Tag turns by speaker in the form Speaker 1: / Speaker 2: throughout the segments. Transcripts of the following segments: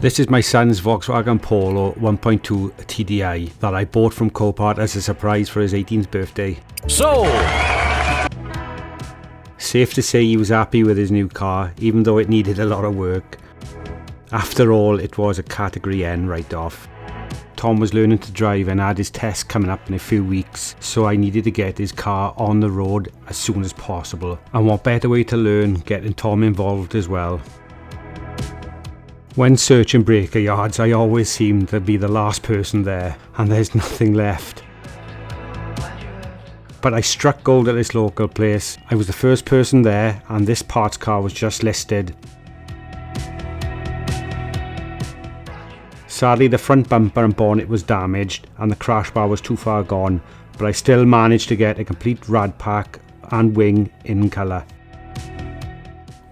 Speaker 1: This is my son's Volkswagen Polo 1.2 Tdi that I bought from Copart as a surprise for his 18th birthday.
Speaker 2: So,
Speaker 1: safe to say he was happy with his new car, even though it needed a lot of work. After all, it was a Category N write-off. Tom was learning to drive and had his test coming up in a few weeks, so I needed to get his car on the road as soon as possible. And what better way to learn, getting Tom involved as well. When searching breaker yards, I always seem to be the last person there, and there's nothing left. But I struck gold at this local place. I was the first person there, and this parts car was just listed. Sadly, the front bumper and bonnet was damaged, and the crash bar was too far gone, but I still managed to get a complete rad pack and wing in colour.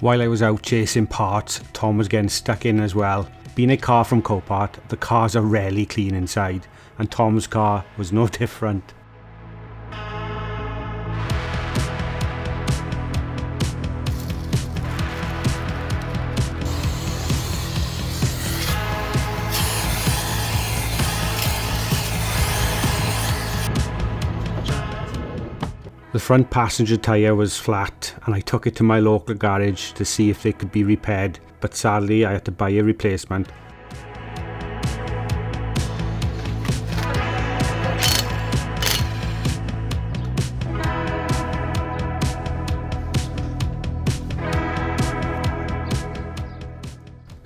Speaker 1: While I was out chasing parts, Tom was getting stuck in as well. Being a car from Copart, the cars are rarely clean inside, and Tom's car was no different. The front passenger tyre was flat, and I took it to my local garage to see if it could be repaired, but sadly I had to buy a replacement.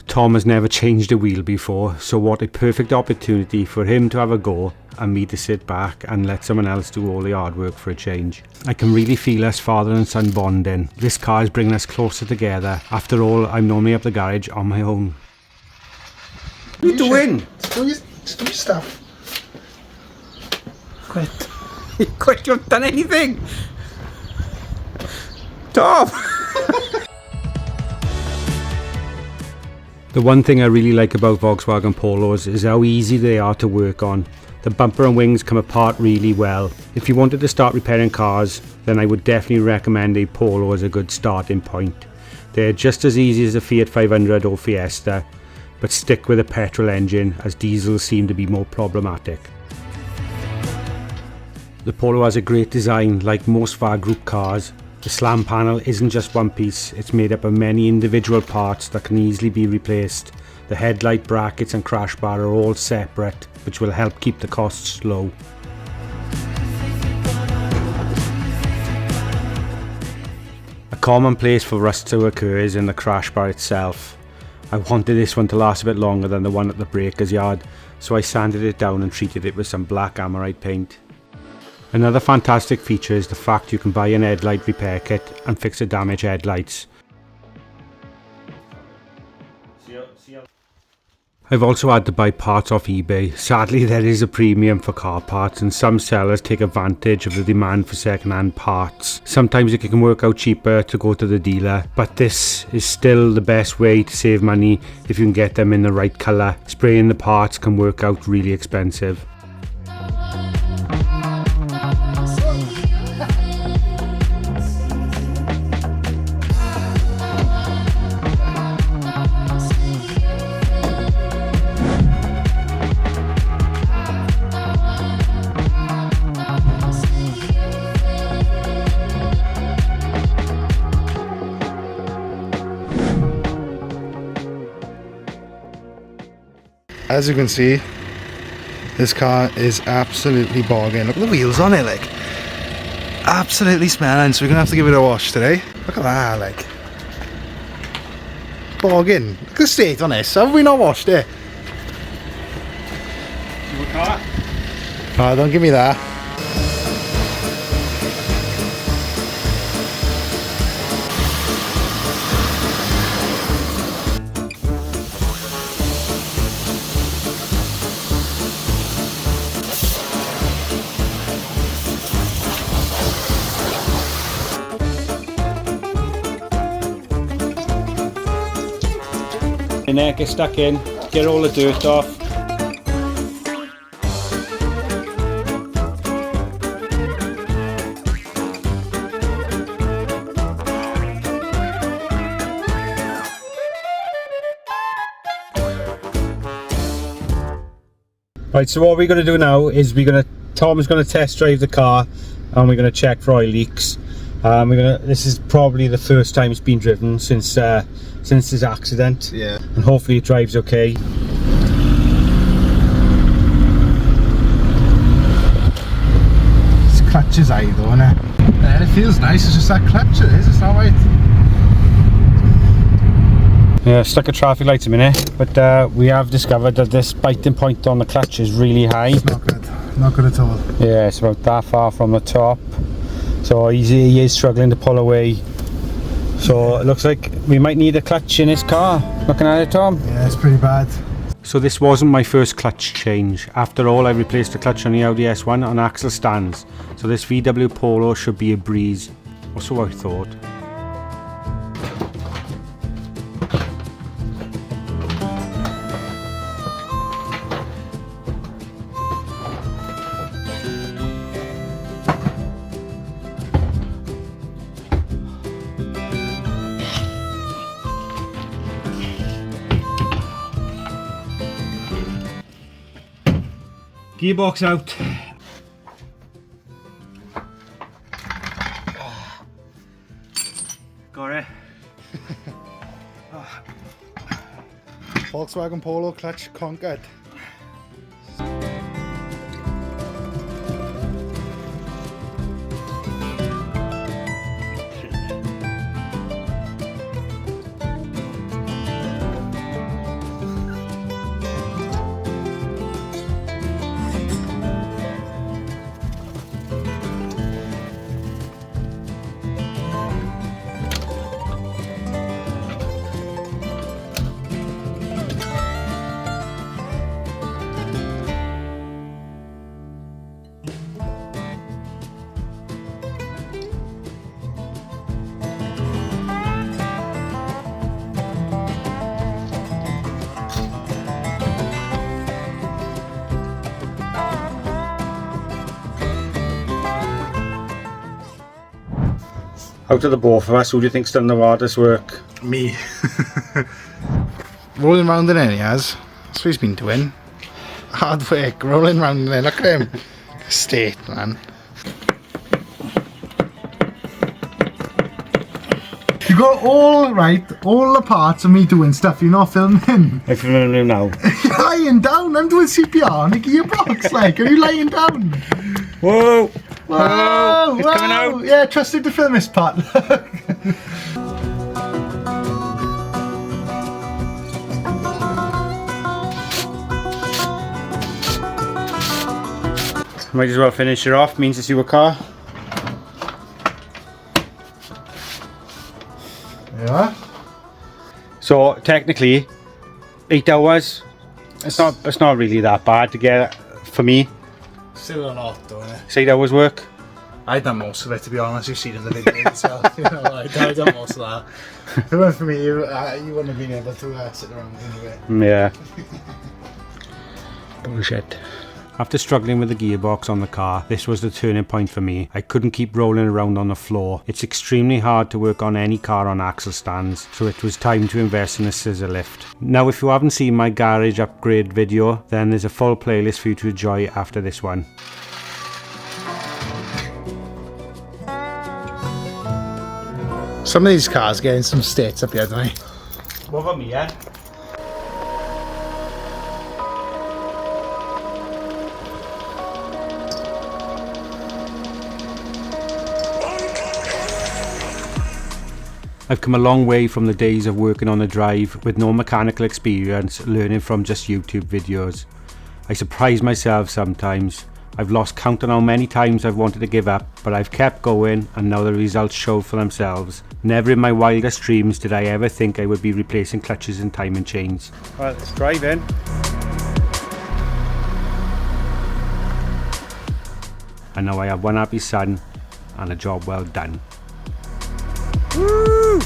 Speaker 1: Tom has never changed a wheel before, so what a perfect opportunity for him to have a go and me to sit back and let someone else do all the hard work for a change. I can really feel us father and son bonding. This car is bringing us closer together. After all, I'm normally up the garage on my own. What are you doing?
Speaker 3: Do your stuff.
Speaker 1: Quit. You quit, you haven't done anything! Tom! The one thing I really like about Volkswagen Polos is how easy they are to work on. The bumper and wings come apart really well. If you wanted to start repairing cars, then I would definitely recommend a Polo as a good starting point. They're just as easy as a Fiat 500 or Fiesta, but stick with a petrol engine as diesels seem to be more problematic. The Polo has a great design. Like most VAG group cars, the slam panel isn't just one piece, it's made up of many individual parts that can easily be replaced. The headlight brackets and crash bar are all separate, which will help keep the costs low. A common place for rust to occur is in the crash bar itself. I wanted this one to last a bit longer than the one at the breaker's yard, so I sanded it down and treated it with some black Amorite paint. Another fantastic feature is the fact you can buy an headlight repair kit and fix the damaged headlights. I've also had to buy parts off eBay. Sadly, there is a premium for car parts and some sellers take advantage of the demand for second-hand parts. Sometimes it can work out cheaper to go to the dealer, but this is still the best way to save money if you can get them in the right colour. Spraying the parts can work out really expensive.
Speaker 3: As you can see, this car is absolutely bogging. Look at the wheels on it, like. Absolutely smelling, so we're gonna have to give it a wash today. Look at that, like. Bogging. Look at the state on this. How have we not washed it?
Speaker 1: Your car?
Speaker 3: Oh, don't give me that.
Speaker 1: In there, get stuck in, get all the dirt off. Right, so what we're going to do now is Tom's going to test drive the car, and we're going to check for oil leaks. This is probably the first time it's been driven since his accident.
Speaker 3: Yeah. And
Speaker 1: hopefully it drives okay.
Speaker 3: This clutch is high though, isn't it? Yeah, it feels nice, it's just that clutch it is, it's not right.
Speaker 1: Yeah, stuck at traffic lights a minute, but we have discovered that this biting point on the clutch is really high.
Speaker 3: It's not good, not good at all.
Speaker 1: Yeah, it's about that far from the top, so he is struggling to pull away. So it looks like we might need a clutch in his car. Looking at it, Tom?
Speaker 3: Yeah, it's pretty bad. So
Speaker 1: this wasn't my first clutch change. After all, I replaced the clutch on the Audi S1 on axle stands, so this VW Polo should be a breeze, or so I thought. Gearbox out. Got it.
Speaker 3: Volkswagen Polo clutch conquered.
Speaker 1: Out of the both of us, who do you think's done the hardest work?
Speaker 3: Me. Rolling round in it, he has. That's what he's been doing. Hard work, rolling round in there. Look at him. State, man. You got all the parts of me doing stuff you're not filming.
Speaker 1: I'm filming now.
Speaker 3: You're lying down. I'm doing CPR on a gearbox. Like, are you lying down?
Speaker 1: Whoa!
Speaker 3: Whoa!
Speaker 1: It's coming out.
Speaker 3: Yeah, trusted to film this part.
Speaker 1: Might as well finish it off. Means to see your car.
Speaker 3: Yeah.
Speaker 1: So technically, 8 hours. It's not really that bad to get for me.
Speaker 3: Still a lot, though, innit?
Speaker 1: It's 8 hours work.
Speaker 3: I've done most of it, to be honest. You've seen in the video itself. You know, I've done most of that. If it weren't for me, you wouldn't have been able to sit around anyway.
Speaker 1: Yeah. Bullshit. After struggling with the gearbox on the car, this was the turning point for me. I couldn't keep rolling around on the floor. It's extremely hard to work on any car on axle stands, so it was time to invest in a scissor lift. Now, if you haven't seen my garage upgrade video, then there's a full playlist for you to enjoy after this one.
Speaker 3: Some of these cars get in some states up here, don't they?
Speaker 1: What about me, yeah? I've come a long way from the days of working on a drive with no mechanical experience, learning from just YouTube videos. I surprise myself sometimes. I've lost count on how many times I've wanted to give up, but I've kept going, and now the results show for themselves. Never in my wildest dreams did I ever think I would be replacing clutches and timing chains. Well, let's drive in. And now I have one happy son and a job well done. Woo!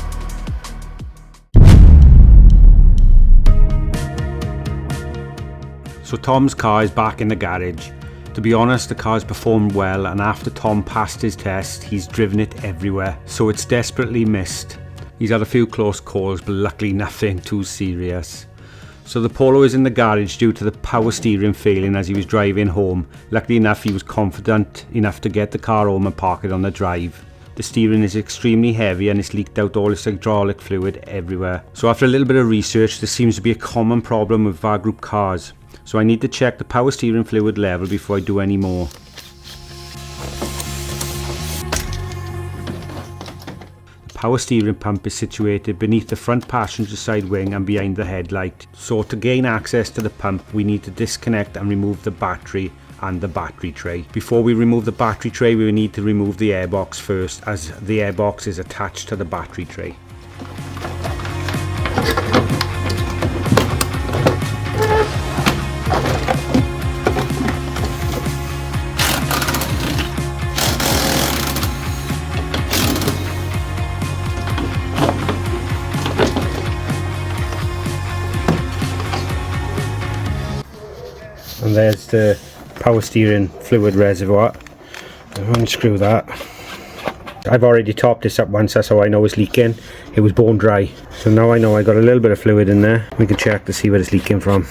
Speaker 1: So Tom's car is back in the garage. To be honest, the car's performed well, and after Tom passed his test, he's driven it everywhere, so it's desperately missed. He's had a few close calls, but luckily nothing too serious. So the Polo is in the garage due to the power steering failing as he was driving home. Luckily enough, he was confident enough to get the car home and park it on the drive. The steering is extremely heavy and it's leaked out all its hydraulic fluid everywhere. So after a little bit of research, this seems to be a common problem with our group cars. So I need to check the power steering fluid level before I do any more. Power steering pump is situated beneath the front passenger side wing and behind the headlight. So to gain access to the pump, we need to disconnect and remove the battery and the battery tray. Before we remove the battery tray, we need to remove the airbox first, as the airbox is attached to the battery tray. And there's the power steering fluid reservoir. Unscrew that. I've already topped this up once, that's how I know it's leaking. It was bone dry. So now I know I got a little bit of fluid in there. We can check to see where it's leaking from.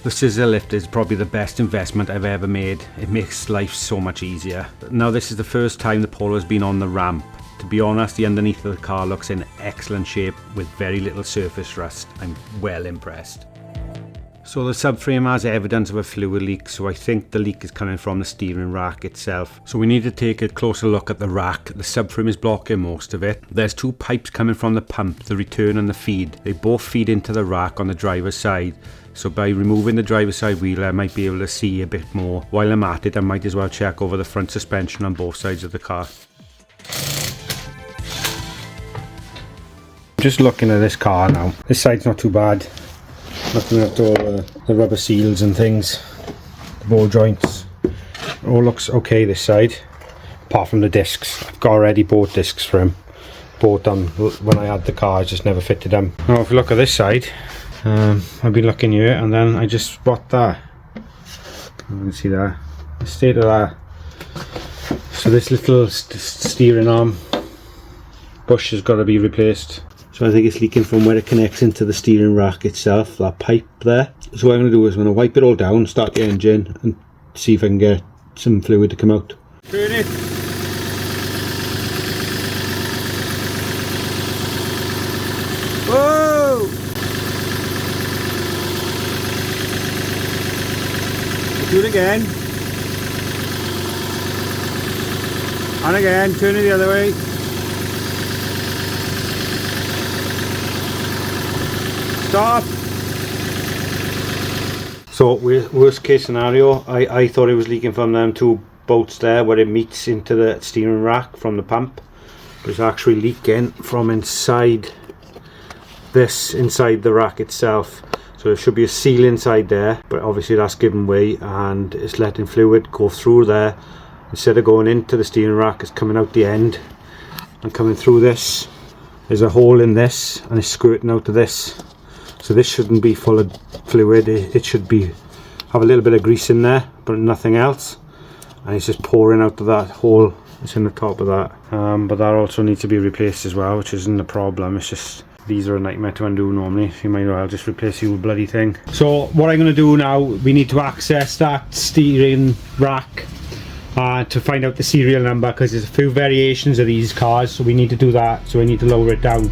Speaker 1: The scissor lift is probably the best investment I've ever made. It makes life so much easier. Now this is the first time the Polo has been on the ramp. To be honest, the underneath of the car looks in excellent shape with very little surface rust. I'm well impressed. So the subframe has evidence of a fluid leak, so I think the leak is coming from the steering rack itself. So we need to take a closer look at the rack. The subframe is blocking most of it. There's two pipes coming from the pump, the return and the feed. They both feed into the rack on the driver's side. So by removing the driver's side wheel, I might be able to see a bit more. While I'm at it, I might as well check over the front suspension on both sides of the car. Just looking at this car now. This side's not too bad. Looking at all the rubber seals and things, the ball joints, it all looks okay this side, apart from the discs. I've already bought discs for him. Bought them when I had the car, I just never fitted them. Now if you look at this side, I've been looking here and then I just spot that. You can see that, the state of that. So this little steering arm bush has got to be replaced. So I think it's leaking from where it connects into the steering rack itself, that pipe there. So what I'm going to do is I'm going to wipe it all down, start the engine and see if I can get some fluid to come out. Turn it! Whoa! Do it again. And again, turn it the other way. Stop! So worst case scenario, I thought it was leaking from them two bolts there where it meets into the steering rack from the pump, but it's actually leaking from inside inside the rack itself. So there should be a seal inside there, but obviously that's given way and it's letting fluid go through there. Instead of going into the steering rack, it's coming out the end and coming through this. There's a hole in this and it's squirting out of this. So this shouldn't be full of fluid, it should have a little bit of grease in there, but nothing else. And it's just pouring out of that hole that's in the top of that. But that also needs to be replaced as well, which isn't a problem. It's just, these are a nightmare to undo normally. So you might as well just replace the whole bloody thing. So what I'm going to do now, we need to access that steering rack to find out the serial number, because there's a few variations of these cars, so we need to do that. So I need to lower it down.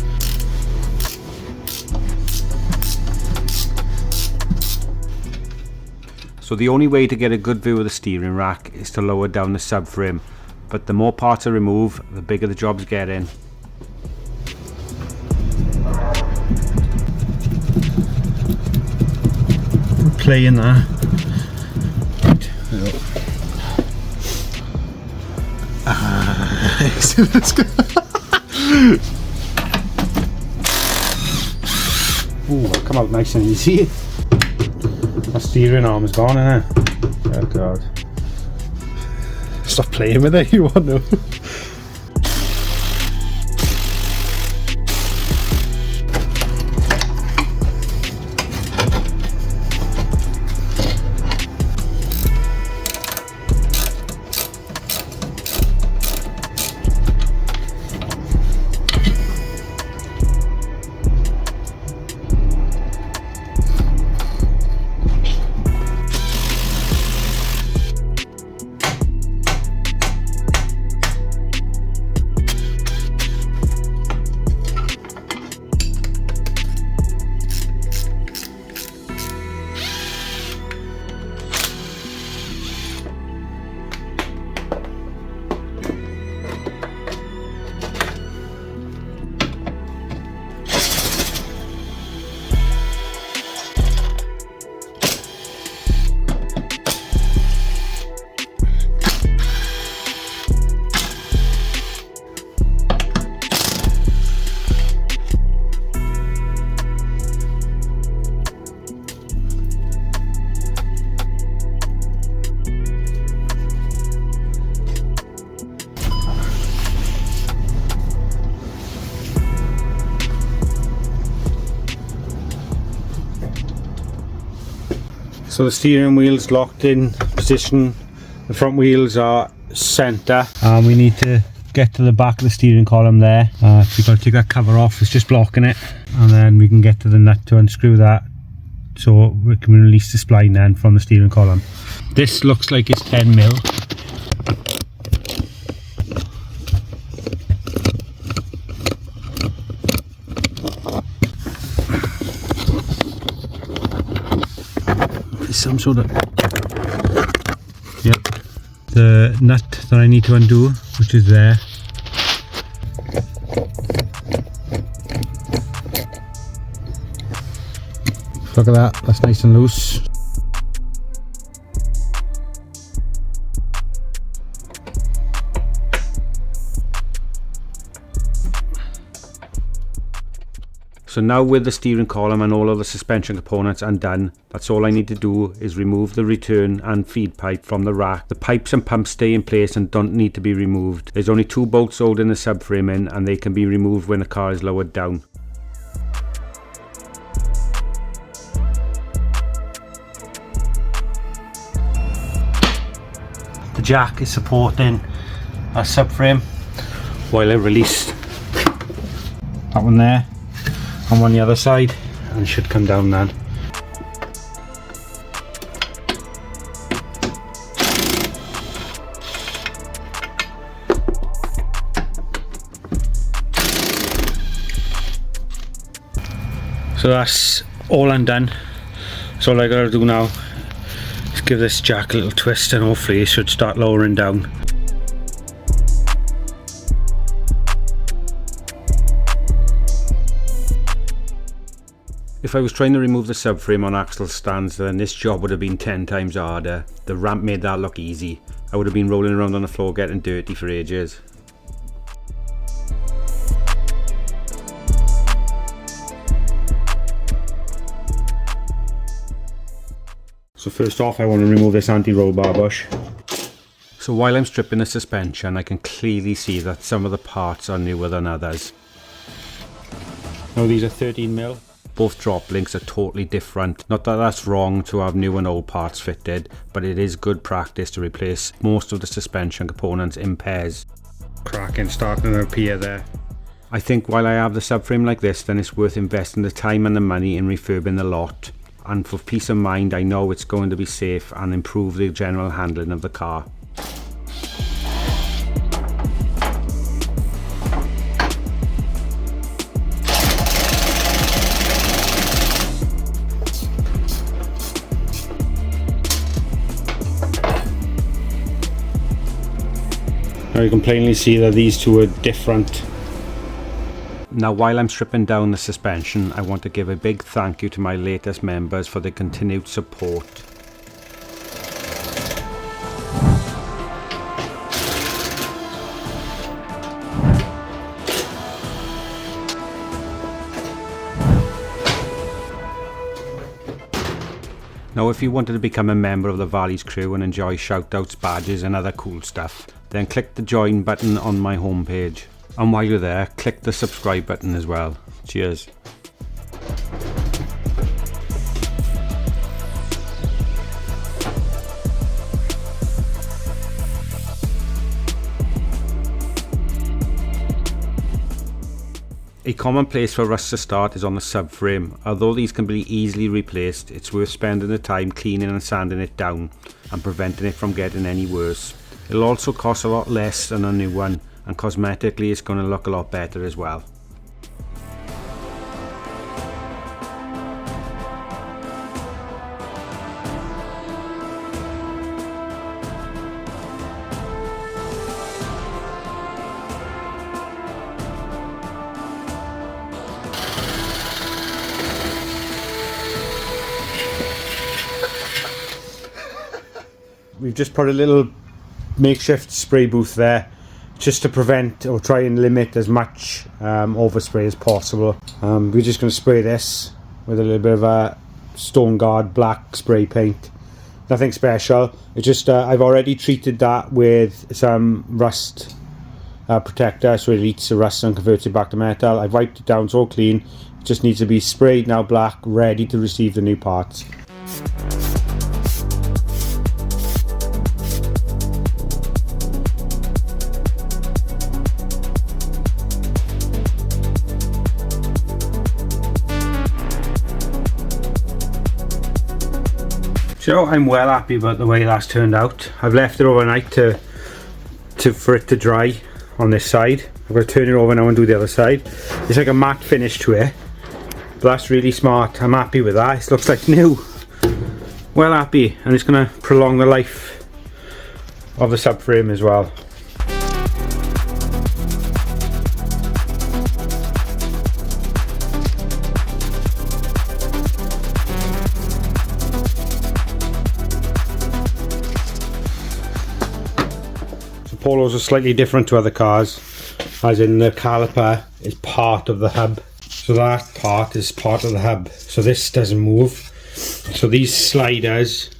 Speaker 1: So the only way to get a good view of the steering rack is to lower down the subframe, but the more parts I remove, the bigger the job's getting. Playing there. Ooh, it'll come out nice and easy. My steering arm is gone, isn't it? Oh god. Stop playing with it, you want to. So the steering wheel's locked in position, the front wheels are centre, and we need to get to the back of the steering column there. We've got to take that cover off, it's just blocking it, and then we can get to the nut to unscrew that so we can release the spline then from the steering column. This looks like it's 10mm. Some sort of, yep, the nut that I need to undo, which is there. Look at that, that's nice and loose. So now with the steering column and all of the suspension components undone, that's all I need to do is remove the return and feed pipe from the rack. The pipes and pumps stay in place and don't need to be removed. There's only 2 bolts holding the subframe in, and they can be removed when the car is lowered down. The jack is supporting our subframe while I release that one there and one the other side, and it should come down then. So that's all undone. So all I gotta do now is give this jack a little twist, and hopefully it should start lowering down. If I was trying to remove the subframe on axle stands, then this job would have been 10 times harder. The ramp made that look easy. I would have been rolling around on the floor getting dirty for ages. So first off, I want to remove this anti-roll bar bush. So while I'm stripping the suspension, I can clearly see that some of the parts are newer than others. Now these are 13mm. Both drop links are totally different. Not that that's wrong to have new and old parts fitted, but it is good practice to replace most of the suspension components in pairs. Cracking starting to appear there. I think while I have the subframe like this, then it's worth investing the time and the money in refurbing the lot. And for peace of mind, I know it's going to be safe and improve the general handling of the car. Now you can plainly see that these two are different. Now while I'm stripping down the suspension, I want to give a big thank you to my latest members for their continued support. Now if you wanted to become a member of the Valleys crew and enjoy shoutouts, badges and other cool stuff, then click the join button on my homepage. And while you're there, click the subscribe button as well. Cheers. A common place for rust to start is on the subframe. Although these can be easily replaced, it's worth spending the time cleaning and sanding it down and preventing it from getting any worse. It'll also cost a lot less than a new one, and cosmetically it's going to look a lot better as well. We've just put a little makeshift spray booth there just to prevent or try and limit as much overspray as possible. We're just going to spray this with a little bit of a Stone Guard black spray paint. Nothing special. It's just I've already treated that with some rust protector, so it eats the rust and converts it back to metal. I've wiped it down, it's all clean. It just needs to be sprayed now black, ready to receive the new parts. So I'm well happy about the way that's turned out. I've left it overnight for it to dry on this side. I'm going to turn it over now and do the other side. It's like a matte finish to it, but that's really smart. I'm happy with that. It looks like new. Well happy, and it's going to prolong the life of the subframe as well. Polos are slightly different to other cars, as in the caliper is part of the hub, so that part is part of the hub, so this doesn't move. So these sliders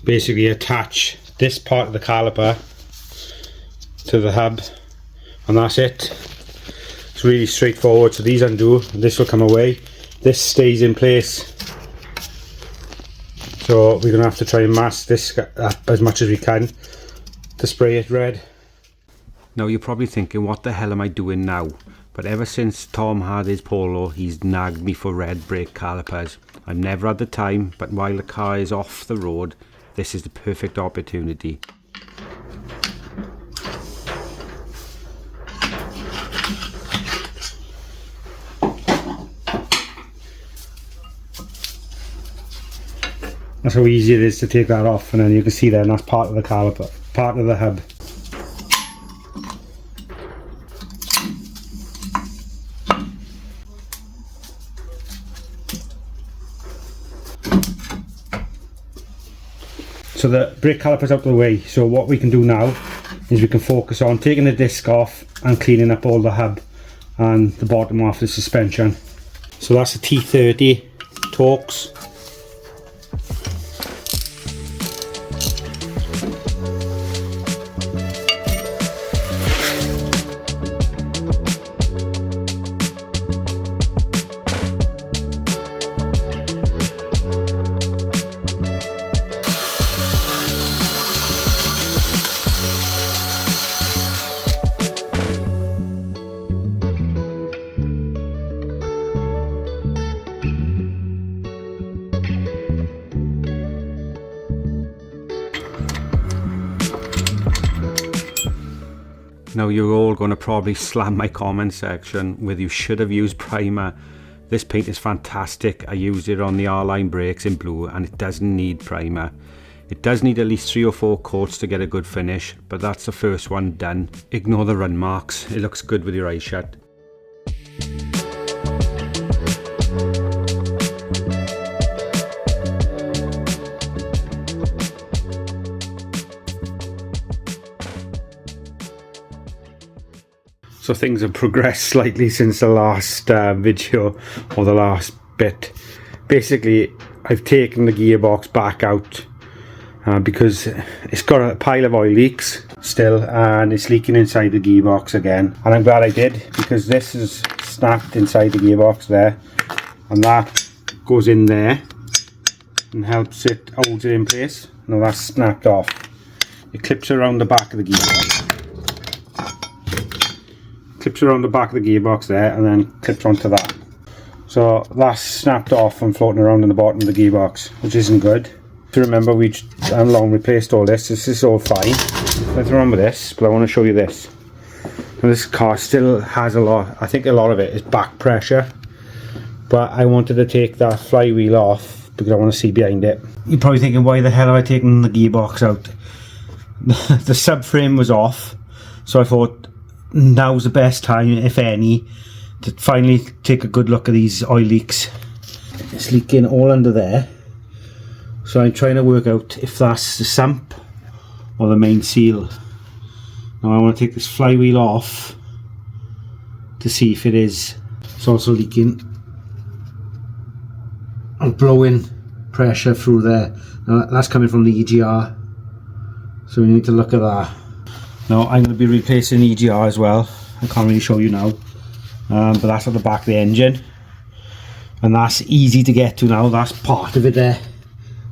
Speaker 1: basically attach this part of the caliper to the hub, and that's it. It's really straightforward. So these undo, and this will come away, this stays in place. So we're going to have to try and mask this up as much as we can to spray it red. Now you're probably thinking, what the hell am I doing now? But ever since Tom had his Polo, he's nagged me for red brake calipers. I've never had the time, but while the car is off the road, this is the perfect opportunity. That's how easy it is to take that off, and then you can see then that's part of the caliper, part of the hub. So the brake caliper's out of the way, so what we can do now is we can focus on taking the disc off and cleaning up all the hub and the bottom of the suspension. So that's a T30 Torx. Now you're all going to probably slam my comment section with you should have used primer. This paint is fantastic. I used it on the R-line brakes in blue and it doesn't need primer. It does need at least 3 or 4 coats to get a good finish, but that's the first one done. Ignore the run marks, it looks good with your eyes shut. So things have progressed slightly since the last video, or the last bit. Basically, I've taken the gearbox back out because it's got a pile of oil leaks still, and it's leaking inside the gearbox again. And I'm glad I did, because this is snapped inside the gearbox there, and that goes in there and holds it in place. Now that's snapped off. It clips around the back of the gearbox. Clips around the back of the gearbox there, and then clips onto that. So that's snapped off and floating around in the bottom of the gearbox, which isn't good. To remember, we long replaced all this. This is all fine. Nothing wrong with this, but I want to show you this. Now this car still has a lot. I think a lot of it is back pressure, but I wanted to take that flywheel off because I want to see behind it. You're probably thinking, why the hell have I taken the gearbox out? The subframe was off, so I thought now's the best time, if any, to finally take a good look at these oil leaks. It's leaking all under there, so I'm trying to work out if that's the sump or the main seal. Now I want to take this flywheel off to see if it is. It's also leaking and blowing pressure through there. Now that's coming from the EGR, so we need to look at that. Now I'm going to be replacing the EGR as well. I can't really show you now, but that's at the back of the engine, and that's easy to get to now. That's part of it there.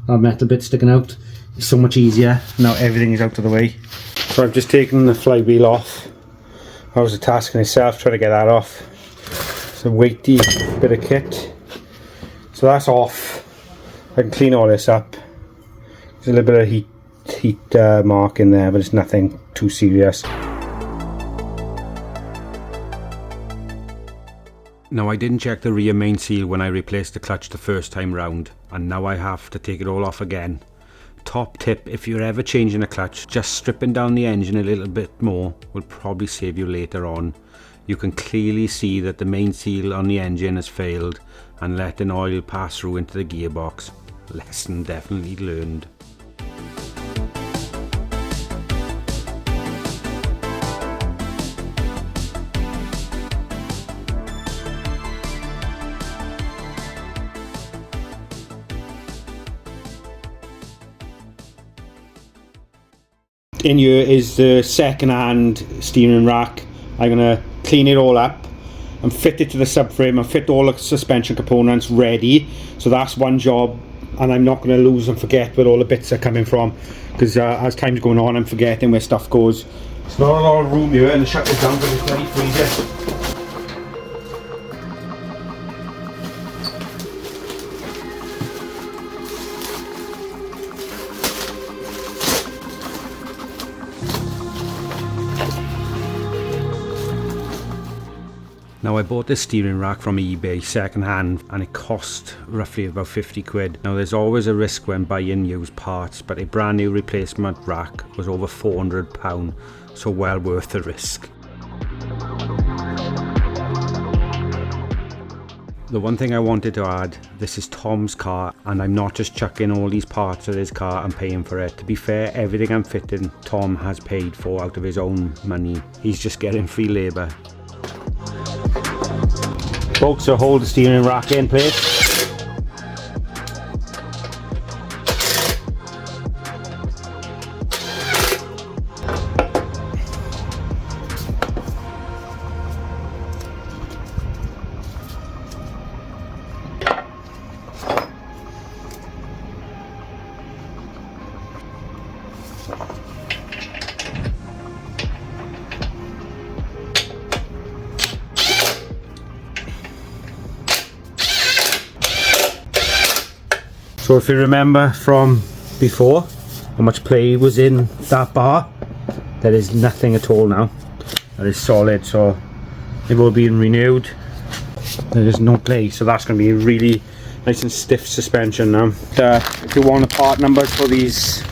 Speaker 1: That metal bit sticking out is so much easier. Now everything is out of the way. So I've just taken the flywheel off. That was a task in itself, trying to get that off. It's a weighty bit of kit. So that's off. I can clean all this up There's a little bit of heat mark in there, but it's nothing too serious. Now, I didn't check the rear main seal when I replaced the clutch the first time round, and now I have to take it all off again. Top tip, if you're ever changing a clutch, just stripping down the engine a little bit more will probably save you later on. You can clearly see that the main seal on the engine has failed and letting oil pass through into the gearbox. Lesson definitely learned. In here is the second-hand steering rack. I'm going to clean it all up and fit it to the subframe and fit all the suspension components ready. So that's one job, and I'm not going to lose and forget where all the bits are coming from, because as time's going on I'm forgetting where stuff goes. There's not a lot of room here, and the shut it down for this bloody freezer. Now, I bought this steering rack from eBay second hand, and it cost roughly about 50 quid. Now, there's always a risk when buying used parts, but a brand new replacement rack was over £400, so well worth the risk. The one thing I wanted to add, this is Tom's car, and I'm not just chucking all these parts of his car and paying for it. To be fair, everything I'm fitting Tom has paid for out of his own money. He's just getting free labour. Folks, so hold the steering rack in place. So if you remember from before how much play was in that bar, there is nothing at all now. That is solid, so it will be renewed. There is no play, so that's going to be really nice and stiff suspension now. If you want the part numbers for these,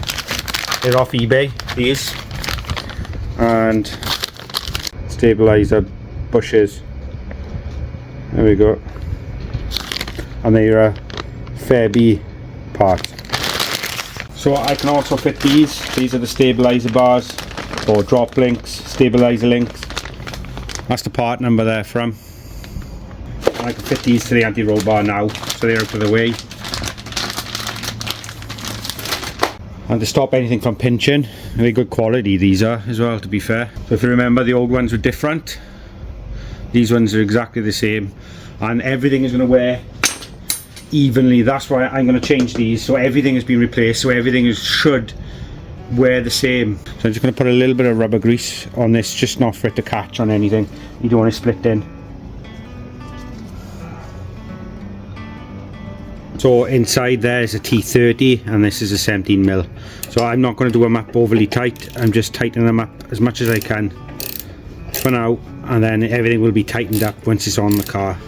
Speaker 1: they're off eBay, these, and stabilizer bushes. There we go, and they're a Fairby part. So I can also fit these are the stabilizer bars or drop links, stabilizer links. That's the part number there from. And I can fit these to the anti-roll bar now, so they're out of the way. And to stop anything from pinching, very good quality these are as well, to be fair. So if you remember, the old ones were different, these ones are exactly the same, and everything is going to wear evenly. That's why I'm going to change these, so everything has been replaced, so everything should wear the same. So I'm just going to put a little bit of rubber grease on this, just not for it to catch on anything. You don't want to split in. So inside there is a T30 and this is a 17mm. So I'm not going to do them up overly tight, I'm just tightening them up as much as I can for now, and then everything will be tightened up once it's on the car.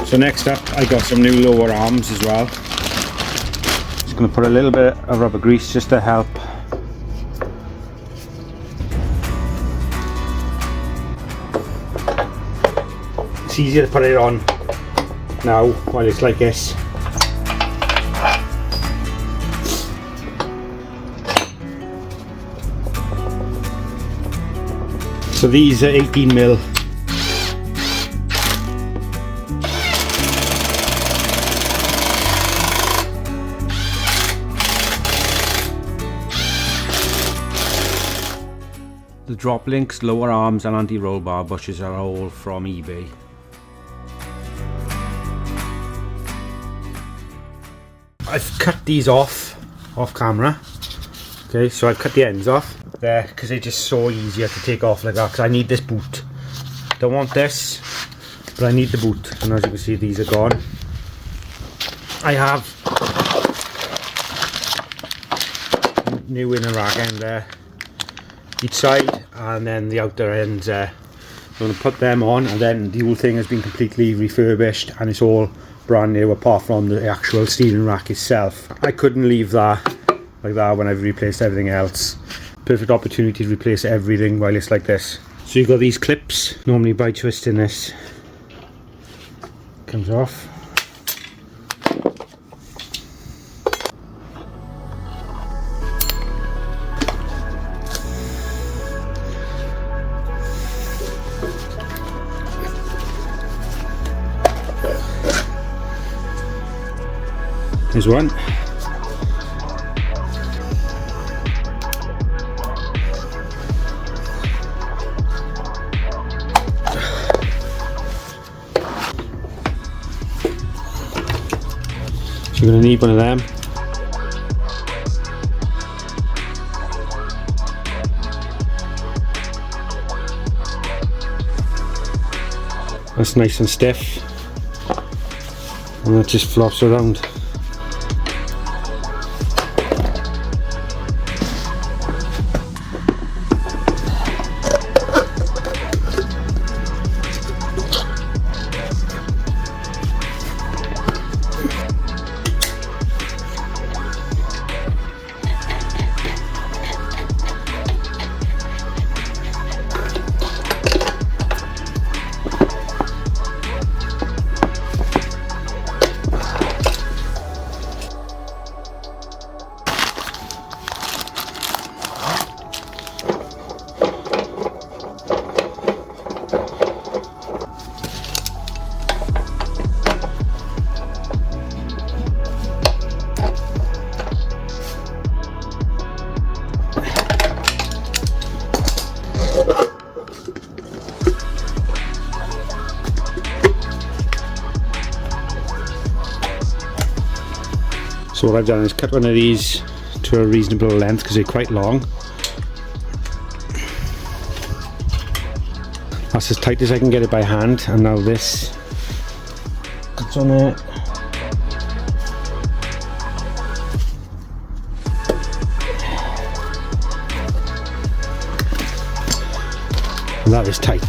Speaker 1: So next up, I got some new lower arms as well. Just going to put a little bit of rubber grease just to help. It's easier to put it on now while it's like this. So these are 18mm. The drop links, lower arms and anti-roll bar bushes are all from eBay. I've cut these off camera. Okay, so I've cut the ends off there because they're just so easier to take off like that, because I need this boot. Don't want this, but I need the boot. And as you can see, these are gone. I have new inner rack end there, each side, and then the outer ends there. I'm going to put them on, and then the whole thing has been completely refurbished and it's all brand new apart from the actual steering rack itself. I couldn't leave that like that when I've replaced everything else. Perfect opportunity to replace everything while it's like this. So you've got these clips, normally by twisting this, comes off. There's one. So you're going to need one of them. That's nice and stiff, and that just flops around. So what I've done is cut one of these to a reasonable length because they're quite long. That's as tight as I can get it by hand, and now this cuts on it. And that is tight.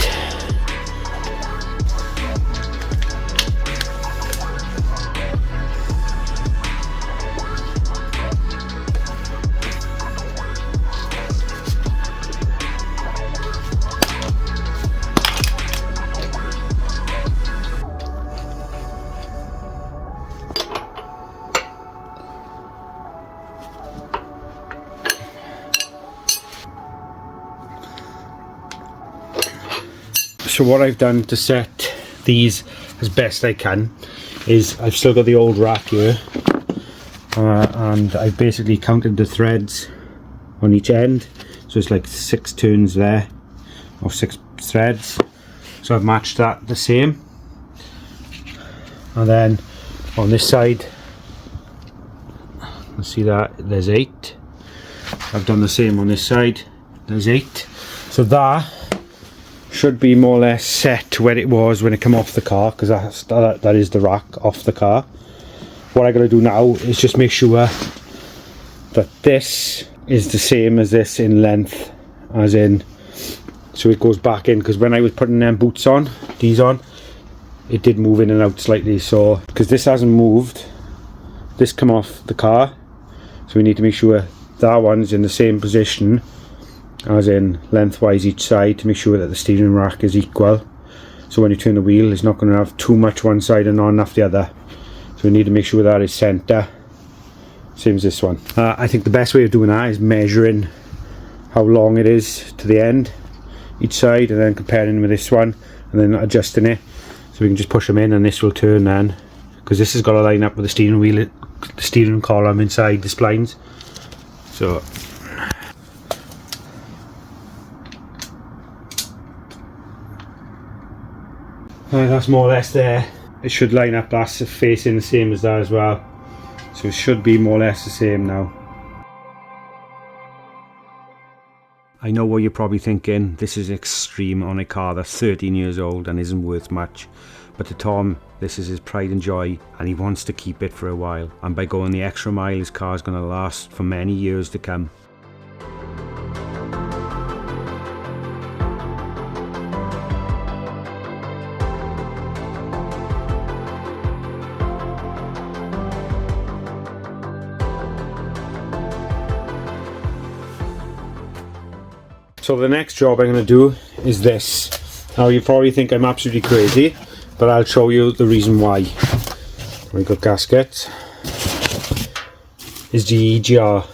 Speaker 1: So what I've done to set these as best I can is I've still got the old rack here, and I've basically counted the threads on each end, so it's like 6 turns there, or 6 threads, so I've matched that the same. And then on this side, let's see that there's 8. I've done the same on this side, there's 8. So that should be more or less set to where it was when it came off the car, because that is the rack off the car. What I got to do now is just make sure that this is the same as this in length, as in, so it goes back in, because when I was putting them boots on, these on, it did move in and out slightly. So because this hasn't moved, this come off the car, so we need to make sure that one's in the same position as in lengthwise each side, to make sure that the steering rack is equal, so when you turn the wheel it's not going to have too much one side and not enough the other. So we need to make sure that is centre, same as this one. I think the best way of doing that is measuring how long it is to the end each side, and then comparing with this one, and then adjusting it, so we can just push them in and this will turn then, because this has got to line up with the steering wheel, the steering column inside the splines. So that's more or less there. It should line up, that's facing the same as that as well. So it should be more or less the same now. I know what you're probably thinking, this is extreme on a car that's 13 years old and isn't worth much. But to Tom, this is his pride and joy, and he wants to keep it for a while. And by going the extra mile, his car is going to last for many years to come. So the next job I'm going to do is this. Now you probably think I'm absolutely crazy, but I'll show you the reason why. We've got gaskets. Is the EGR.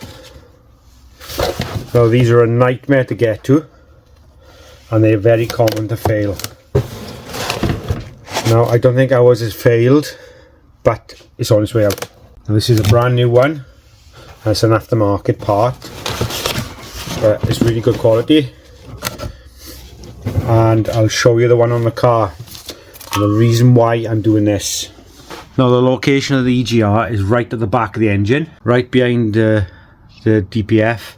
Speaker 1: Now these are a nightmare to get to, and they're very common to fail. Now I don't think ours has failed, but it's on its way out. Now this is a brand new one, and it's an aftermarket part. But it's really good quality, and I'll show you the one on the car and the reason why I'm doing this. Now the location of the EGR is right at the back of the engine, right behind the DPF.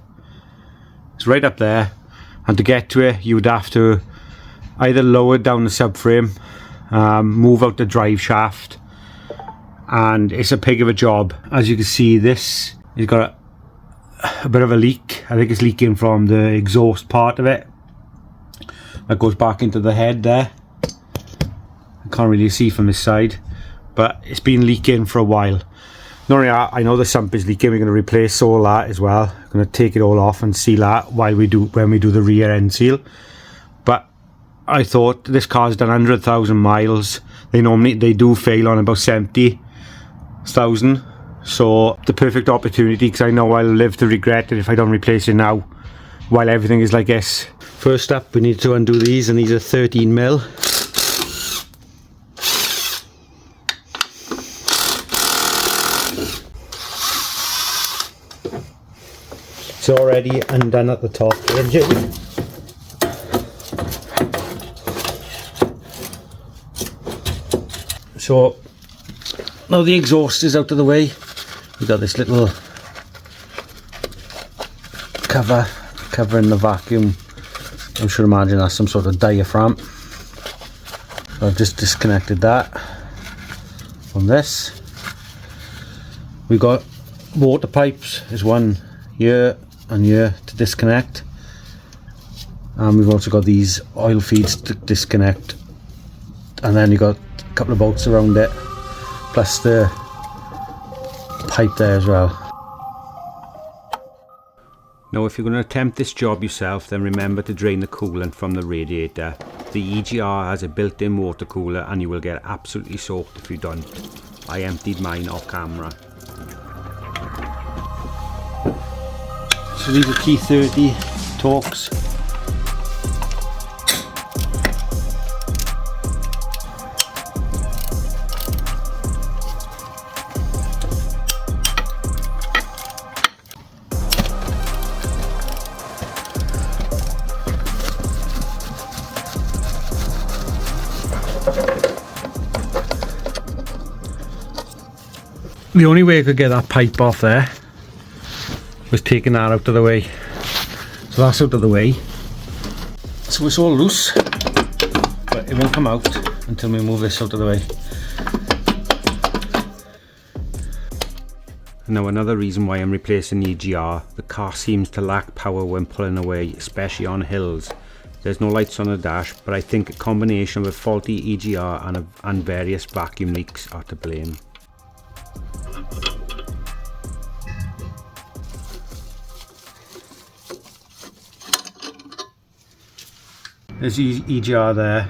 Speaker 1: It's right up there, and to get to it you would have to either lower down the subframe, move out the drive shaft, and it's a pig of a job. As you can see, this has got a bit of a leak. I think it's leaking from the exhaust part of it that goes back into the head there. I can't really see from this side, but it's been leaking for a while. Not only that, I know the sump is leaking. We're going to replace all that as well. I'm going to take it all off and seal that when we do the rear end seal. But I thought, this car's done 100,000 miles. They do fail on about 70,000. So the perfect opportunity, because I know I'll live to regret it if I don't replace it now while everything is like this. First up, we need to undo these, and these are 13mm. It's already undone at the top of the engine. So now the exhaust is out of the way. We've got this little covering the vacuum. I should imagine that's some sort of diaphragm. So I've just disconnected that from this. We've got water pipes. There's one here and here to disconnect, and we've also got these oil feeds to disconnect, and then you've got a couple of bolts around it, plus the pipe there as well. Now if you're going to attempt this job yourself, then remember to drain the coolant from the radiator. The EGR has a built-in water cooler, and you will get absolutely soaked if you don't. I emptied mine off camera. So these are T30 Torx. The only way I could get that pipe off there was taking that out of the way. So that's out of the way. So it's all loose, but it won't come out until we move this out of the way. Now another reason why I'm replacing the EGR, the car seems to lack power when pulling away, especially on hills. There's no lights on the dash, but I think a combination of a faulty EGR and various vacuum leaks are to blame. There's the EGR there.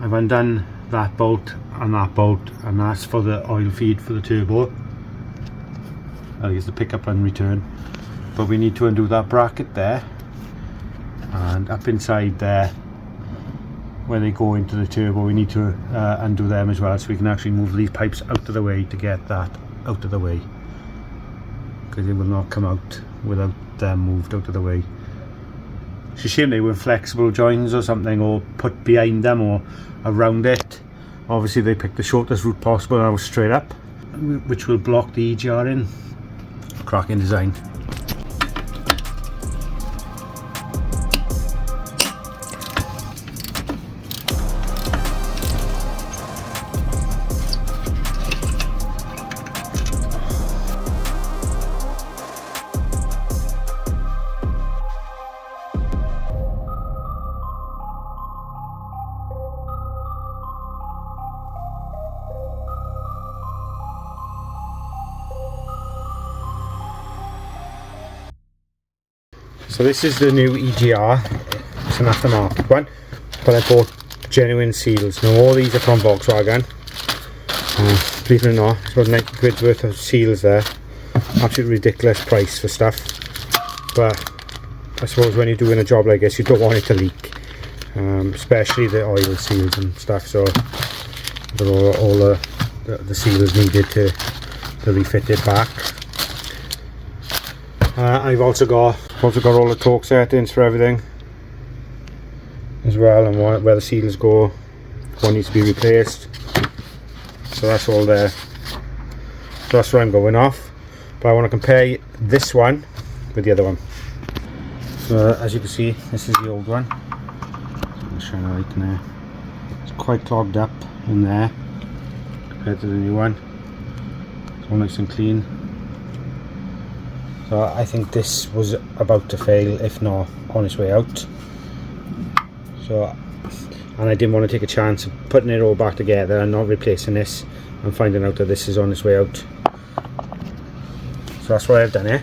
Speaker 1: I've undone that bolt, and that's for the oil feed for the turbo. I'll use the pickup and return. But we need to undo that bracket there, and up inside there where they go into the turbo, we need to undo them as well, so we can actually move these pipes out of the way to get that out of the way, because it will not come out without them moved out of the way. It's a shame they were flexible joins or something, or put behind them or around it. Obviously they picked the shortest route possible, and I was straight up. which will block the EGR in. Cracking design. So this is the new EGR. It's an aftermarket one, but I bought genuine seals. Now all these are from Volkswagen. Believe it or not, it's about 90 quid worth of seals there. Absolutely ridiculous price for stuff, but I suppose when you're doing a job like this you don't want it to leak, especially the oil seals and stuff. So all the seals needed to refit it back. I've also got all the torque settings for everything as well, and where the seals go, one needs to be replaced. So that's all there. So that's where I'm going off. But I want to compare this one with the other one. So as you can see, this is the old one. I'll shine a light in there. It's quite clogged up in there compared to the new one. It's all nice and clean. So I think this was about to fail, if not on its way out. So, and I didn't want to take a chance of putting it all back together and not replacing this and finding out that this is on its way out. So that's why I've done it.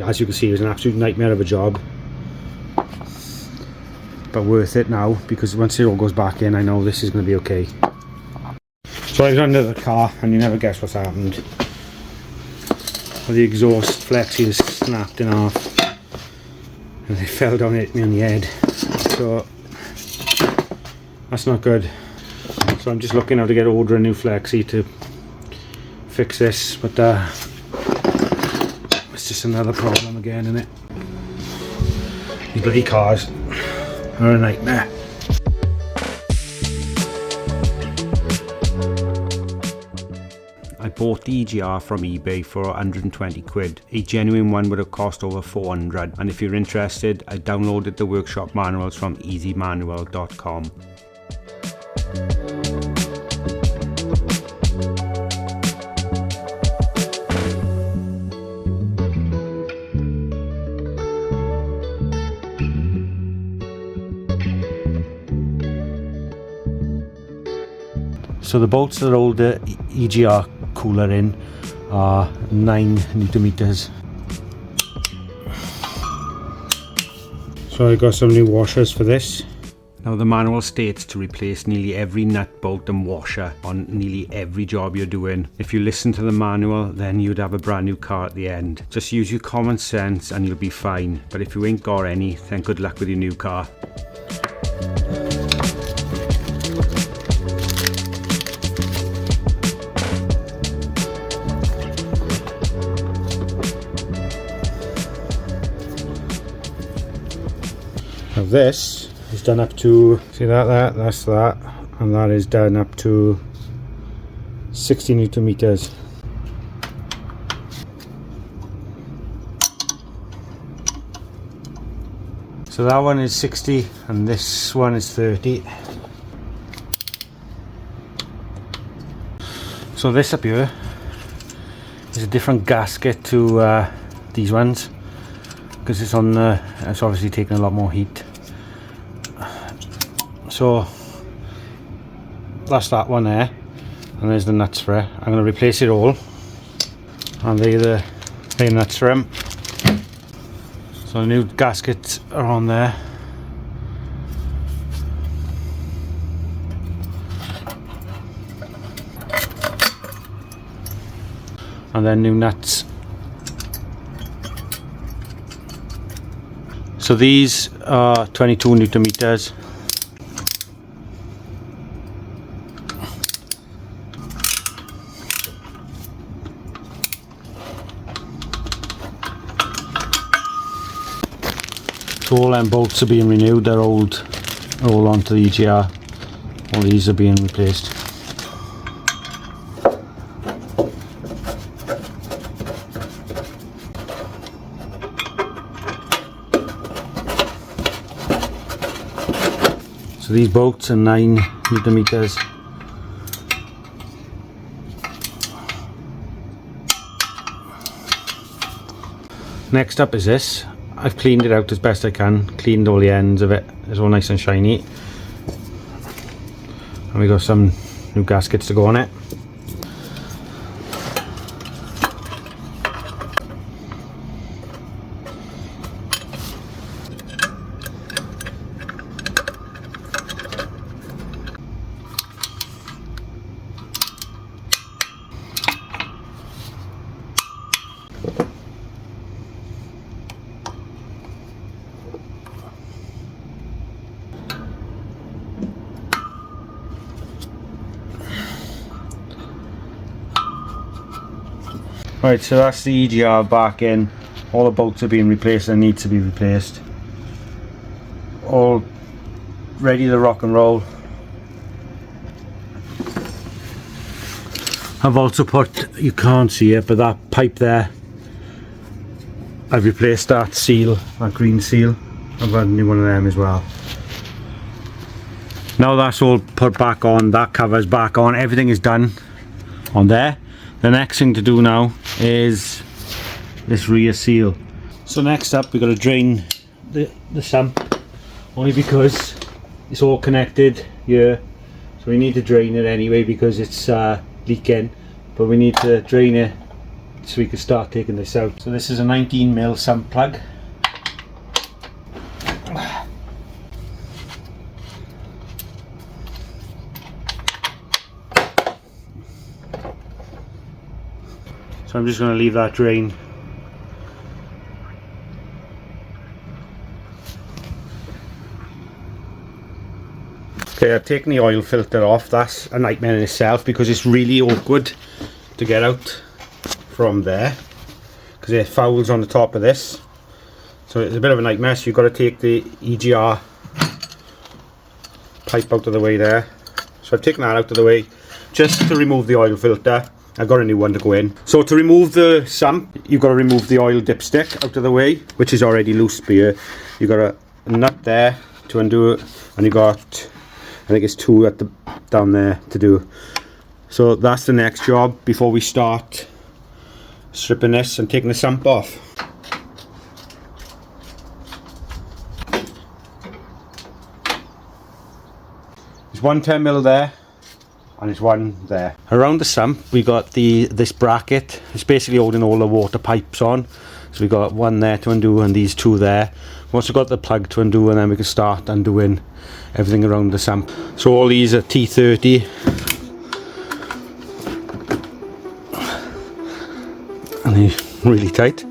Speaker 1: As you can see, it was an absolute nightmare of a job, but worth it now, because once it all goes back in, I know this is going to be okay. So I was under the car and you never guess what's happened. Well, the exhaust flexi is snapped in half and it fell down and hit me on the head, so that's not good. So I'm just looking how to order a new flexi to fix this, but it's just another problem again, isn't it? These bloody cars are a nightmare. I bought the EGR from eBay for 120 quid. A genuine one would have cost over 400, and if you're interested, I downloaded the workshop manuals from easymanual.com. So the bolts that hold the EGR cooler in are 9 Newton meters. So I got some new washers for this. Now the manual states to replace nearly every nut, bolt and washer on nearly every job you're doing. If you listen to the manual, then you'd have a brand new car at the end. Just use your common sense and you'll be fine. But if you ain't got any, then good luck with your new car. Now this is done up to, see that's that, and that is done up to 60 Newton meters. So that one is 60 and this one is 30. So this up here is a different gasket to these ones, because it's on it's obviously taking a lot more heat. So that's that one there, and there's the nuts for it. I'm going to replace it all, and they're the nuts for them. So the new gaskets are on there. And then new nuts. So these are 22 Newton meters. So all them bolts are being renewed, they're old, all onto the EGR. All these are being replaced. So these bolts are 9 millimeters. Next up is this. I've cleaned it out as best I can, cleaned all the ends of it, it's all nice and shiny. And we got some new gaskets to go on it. Right, so that's the EGR back in. All the bolts are being replaced and need to be replaced. All ready to rock and roll. I've also put, you can't see it, but that pipe there, I've replaced that seal, that green seal. I've got a new one of them as well. Now that's all put back on, that cover's back on, everything is done on there. The next thing to do now is this rear seal. So next up we've got to drain the sump, only because it's all connected here. So we need to drain it anyway because it's leaking, but we need to drain it so we can start taking this out. So this is a 19mm sump plug. So I'm just going to leave that drain. Okay, I've taken the oil filter off. That's a nightmare in itself because it's really awkward to get out from there because it fouls on the top of this. So it's a bit of a nightmare, so you've got to take the EGR pipe out of the way there. So I've taken that out of the way just to remove the oil filter. I've got a new one to go in. So to remove the sump, you've got to remove the oil dipstick out of the way, which is already loose here. You've got a nut there to undo it, and you've got, I think it's 2 at the down there to do. So that's the next job before we start stripping this and taking the sump off. There's one 10mm there. And there's one there. Around the sump we got this bracket. It's basically holding all the water pipes on. So we got one there to undo and these 2 there. We also got the plug to undo, and then we can start undoing everything around the sump. So all these are T30. And they're really tight.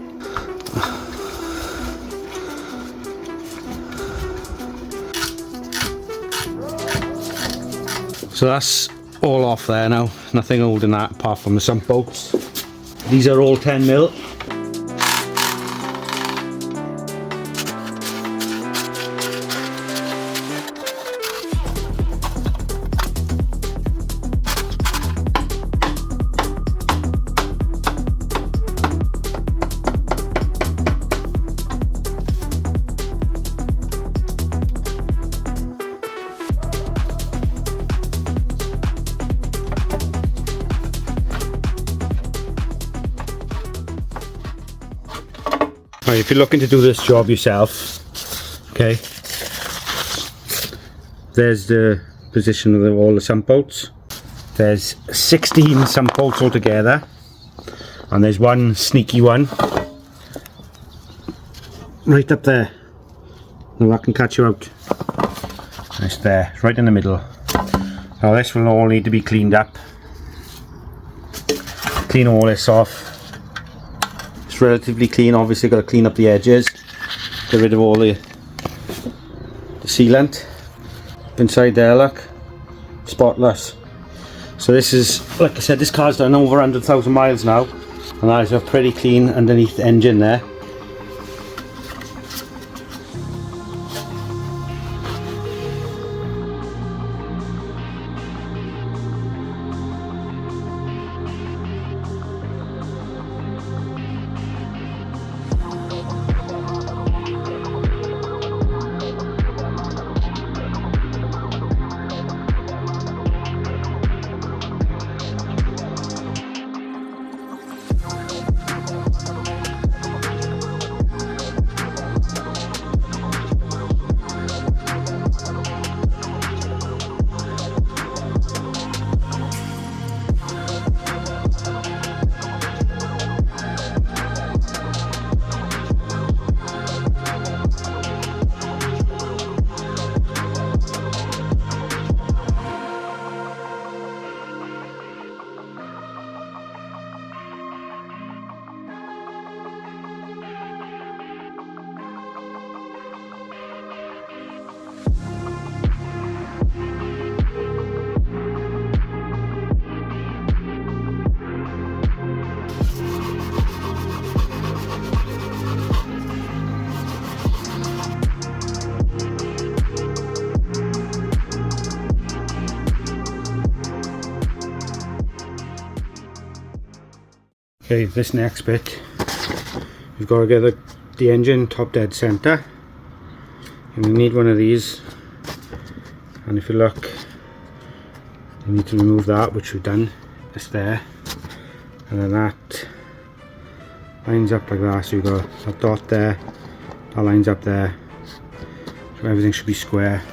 Speaker 1: So that's all off there now, nothing holding that apart from the sump bolts. These are all 10mm. Right, if you're looking to do this job yourself, okay, there's the position of all the sump bolts. There's 16 sump bolts altogether, and there's one sneaky one right up there. Now that can catch you out. It's there, it's right in the middle. Now this will all need to be cleaned up. Clean all this off. It's relatively clean, obviously got to clean up the edges, get rid of all the sealant. Inside there, look, spotless. So this is, like I said, this car's done over 100,000 miles now, and that is a pretty clean underneath engine there. Okay, this next bit, you've got to get the engine top dead center. And you need one of these, and if you look, you need to remove that, which we've done, just there, and then that lines up like that, so you've got a dot there, that lines up there, so everything should be square.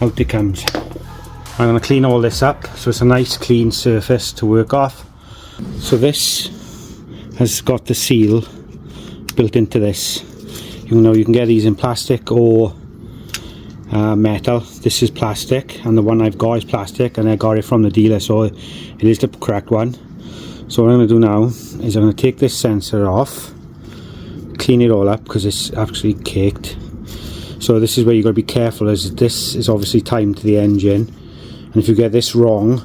Speaker 1: Out it comes. I'm going to clean all this up so it's a nice clean surface to work off. So this has got the seal built into this. You know, you can get these in plastic or metal. This is plastic, and the one I've got is plastic, and I got it from the dealer, so it is the correct one. So what I'm going to do now is I'm going to take this sensor off, clean it all up because it's actually caked. So this is where you've got to be careful, as this is obviously timed to the engine, and if you get this wrong,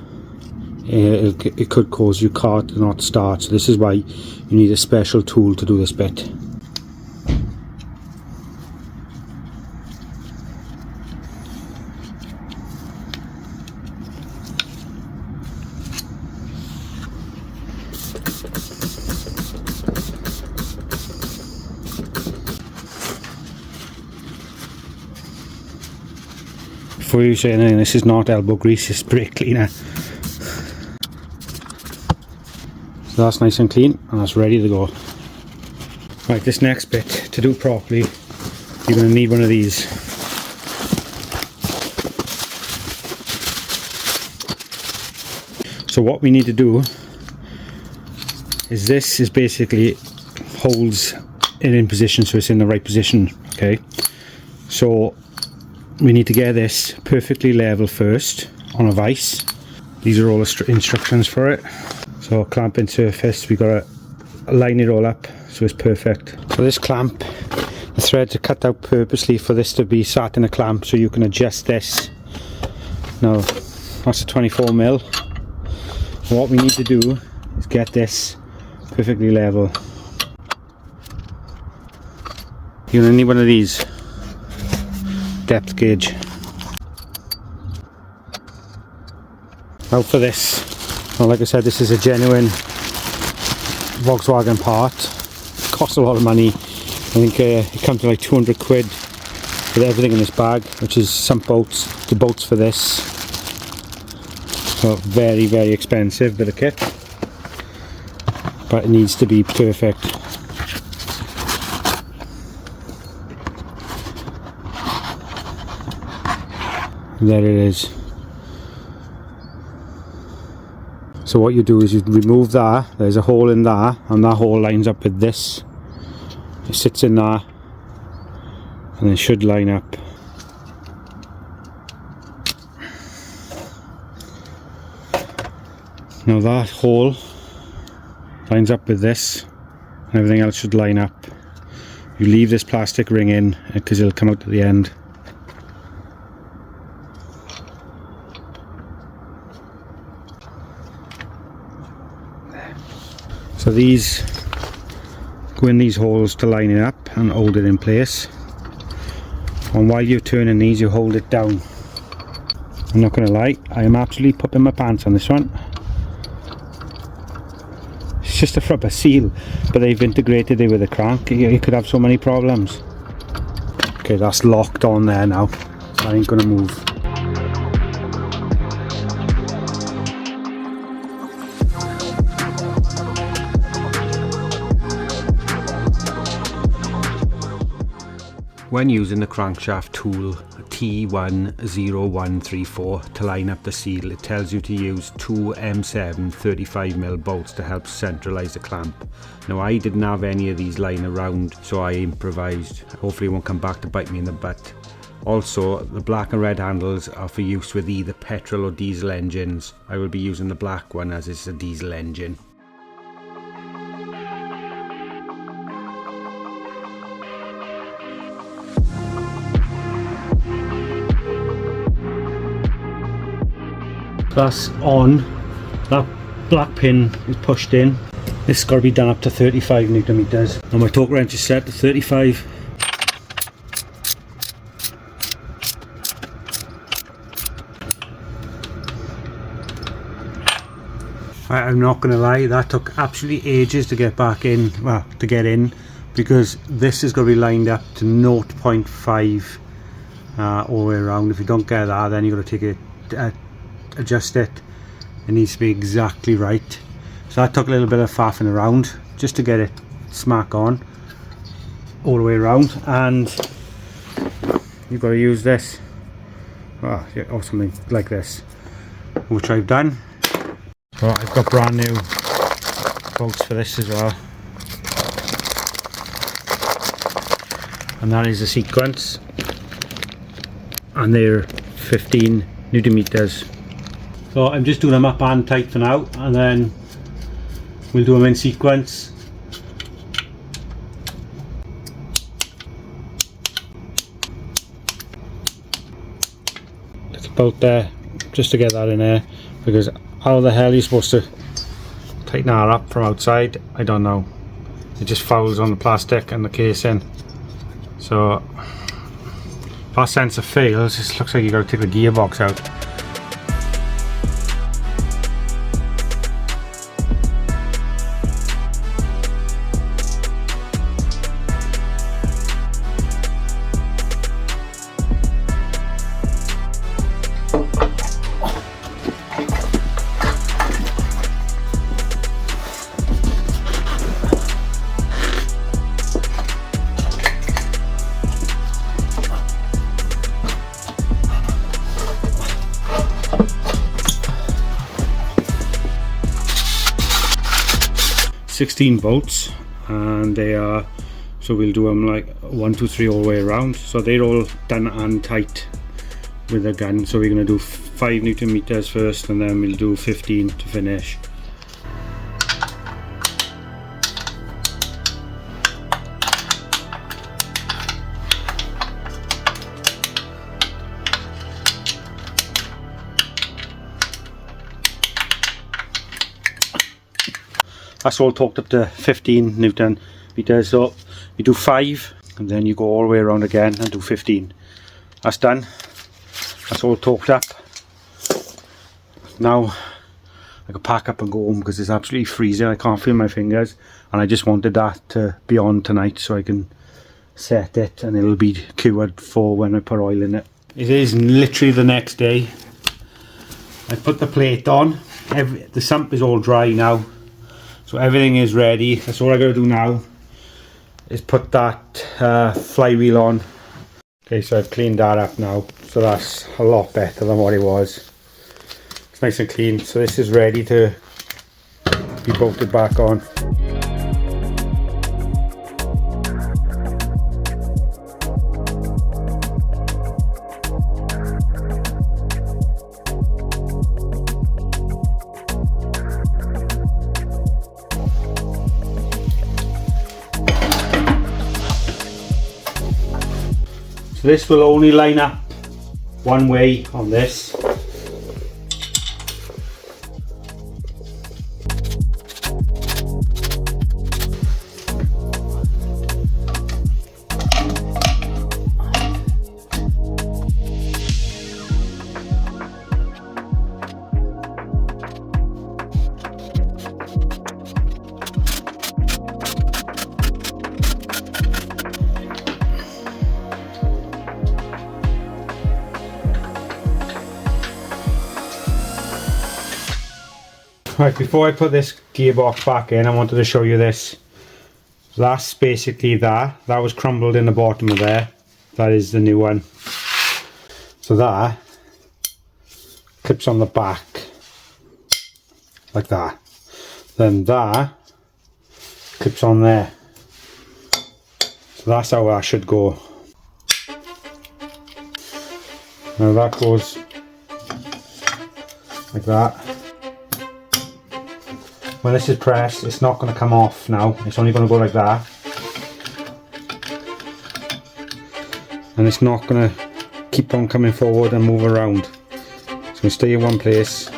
Speaker 1: it could cause your car to not start. So this is why you need a special tool to do this bit. Before you say anything, this is not elbow grease, it's brake cleaner. So that's nice and clean, and that's ready to go. Right, this next bit, to do properly, you're going to need one of these. So what we need to do is, this is basically holds it in position so it's in the right position, okay? So we need to get this perfectly level first on a vise. These are all the instructions for it. So clamping surface, we've got to line it all up so it's perfect. So this clamp, the threads are cut out purposely for this to be sat in a clamp, so you can adjust this. Now that's a 24mm. What we need to do is get this perfectly level. You're going to need one of these depth gauge. Now for this, well, like I said, this is a genuine Volkswagen part. It costs a lot of money. I think it comes to like 200 quid with everything in this bag, which is some bolts, the bolts for this. So very, very expensive bit of kit, but it needs to be perfect. There it is. So what you do is you remove that, there's a hole in there, and that hole lines up with this. It sits in there, and it should line up. Now that hole lines up with this, and everything else should line up. You leave this plastic ring in because it'll come out at the end. So these go in these holes to line it up and hold it in place. And while you're turning these, you hold it down. I'm not going to lie, I am absolutely pooping my pants on this one. It's just a rubber seal, but they've integrated it with a crank. You could have so many problems. Okay, that's locked on there now. I ain't going to move. When using the crankshaft tool T10134 to line up the seal, it tells you to use two M7 35mm bolts to help centralise the clamp. Now I didn't have any of these lying around, so I improvised. Hopefully it won't come back to bite me in the butt. Also, the black and red handles are for use with either petrol or diesel engines. I will be using the black one as it's a diesel engine. That's on. That black pin is pushed in. This has got to be done up to 35 Newton meters. And my torque wrench is set to 35. I'm not going to lie, that took absolutely ages to get back in, well, to get in, because this is going to be lined up to 0.5 all the way around. If you don't get that, then you've got to take it, adjust it. It needs to be exactly right. So that took a little bit of faffing around just to get it smack on all the way around, and you've got to use this, or something like this, which I've done. So I've got brand new bolts for this as well, and that is a sequence, and they're 15 Newton meters. So I'm just doing them up and tight for now, and then we'll do them in sequence. Little bolt there, just to get that in there, because how the hell are you supposed to tighten that up from outside? I don't know. It just fouls on the plastic and the casing. So if that sensor fails, it looks like you've got to take the gearbox out. $16 bolts, and they are, so we'll do them like 1, 2, 3 all the way around. So they're all done and tight with a gun. So we're going to do 5 Newton meters first, and then we'll do 15 to finish. That's all torqued up to 15 Newton meters. So you do 5 and then you go all the way around again and do 15. That's done. That's all torqued up. Now I can pack up and go home because it's absolutely freezing. I can't feel my fingers, and I just wanted that to be on tonight so I can set it and it'll be cured for when I put oil in it. It is literally the next day. I put the plate on. The sump is all dry now, so everything is ready. That's all I got to do now is put that flywheel on. Okay, so I've cleaned that up now, so that's a lot better than what it was. It's nice and clean, so this is ready to be bolted back on. So this will only line up one way on this. Right, before I put this gearbox back in, I wanted to show you this. That's basically that was crumbled in the bottom of there. That is the new one. So that clips on the back like that. Then that clips on there. So that's how that should go. Now that goes like that. When this is pressed, it's not going to come off now, it's only going to go like that. And it's not going to keep on coming forward and move around. It's going to stay in one place.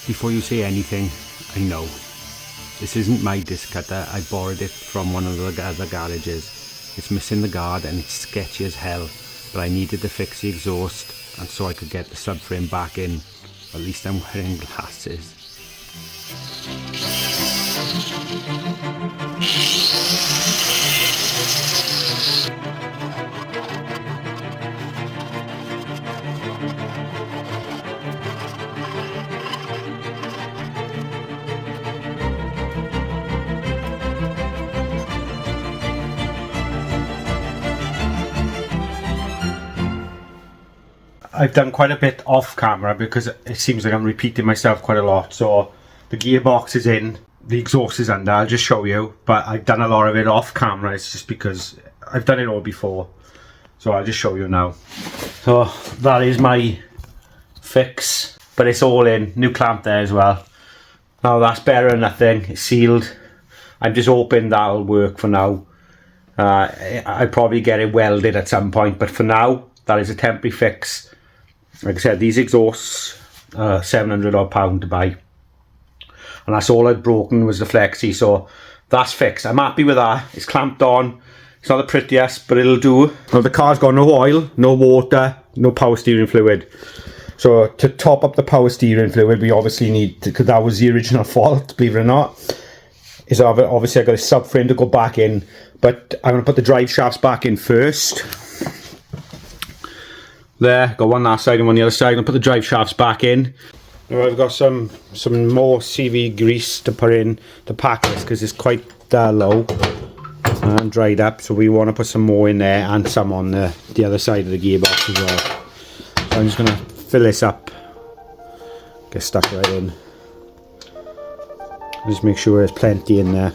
Speaker 1: Before you say anything, I know this isn't my disc cutter. I borrowed it from one of the other garages. It's missing the guard and it's sketchy as hell, but I needed to fix the exhaust and so I could get the subframe back in. At least I'm wearing glasses. I've done quite a bit off camera because it seems like I'm repeating myself quite a lot. So the gearbox is in, the exhaust is under, I'll just show you, but I've done a lot of it off camera. It's just because I've done it all before, so I'll just show you now. So that is my fix, but it's all in, new clamp there as well. Now that's better than nothing, it's sealed. I'm just hoping that'll work for now. I'll probably get it welded at some point, but for now that is a temporary fix. Like I said, these exhausts are £700 odd to buy, and that's all I'd broken was the flexi, so that's fixed. I'm happy with that. It's clamped on. It's not the prettiest, but it'll do. Now the car's got no oil, no water, no power steering fluid. So to top up the power steering fluid, we obviously need, because that was the original fault, believe it or not, is obviously I got a subframe to go back in, but I'm going to put the drive shafts back in first. There, got one that side and one the other side. I'll put the drive shafts back in. Now I've got some more CV grease to put in to pack this because it's quite low and dried up, so we want to put some more in there and some on the other side of the gearbox as well. So I'm just going to fill this up, get stuck right in. Just make sure there's plenty in there.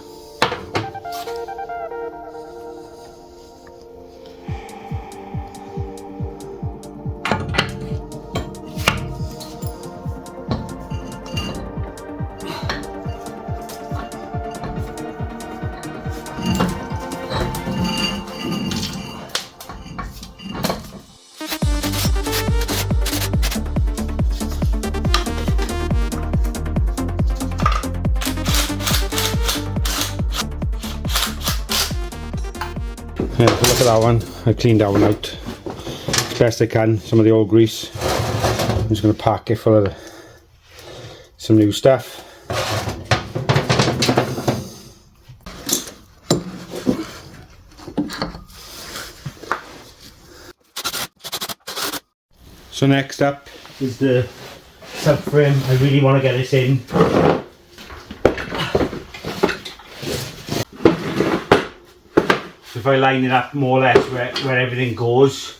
Speaker 1: Yeah, look at that one. I cleaned that one out as best I can, some of the old grease. I'm just going to pack it full of some new stuff. So next up is the subframe. I really want to get this in. So if I line it up more or less where everything goes.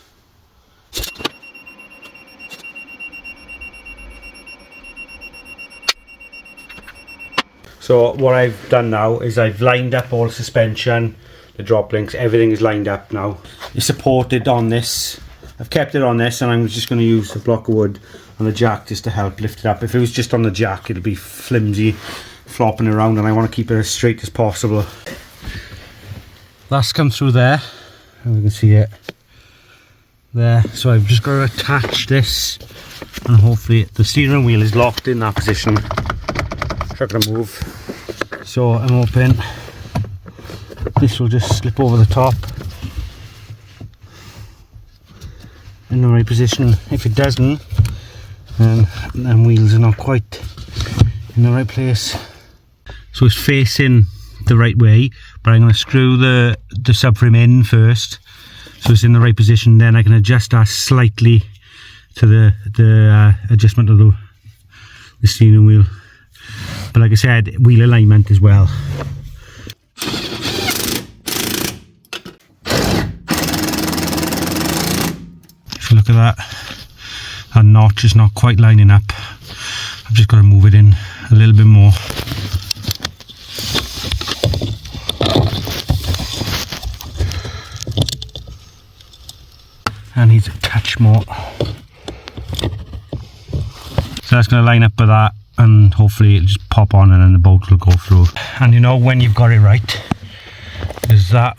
Speaker 1: So what I've done now is I've lined up all the suspension, the drop links, everything is lined up now. It's supported on this. I've kept it on this, and I'm just going to use a block of wood and the jack just to help lift it up. If it was just on the jack, it'll be flimsy, flopping around, and I want to keep it as straight as possible. That's come through there, and we can see it there. So I've just got to attach this, and hopefully the steering wheel is locked in that position. It's not going to move. So I'm hoping this will just slip over the top in the right position. If it doesn't, then wheels are not quite in the right place. So it's facing the right way, but I'm going to screw the subframe in first so it's in the right position. Then I can adjust that slightly to the adjustment of the steering wheel. But like I said, wheel alignment as well. If you look at that, that notch is not quite lining up. I've just got to move it in a little bit more. And needs a touch more. So that's going to line up with that, and hopefully it'll just pop on and then the bolt will go through. And you know when you've got it right, is that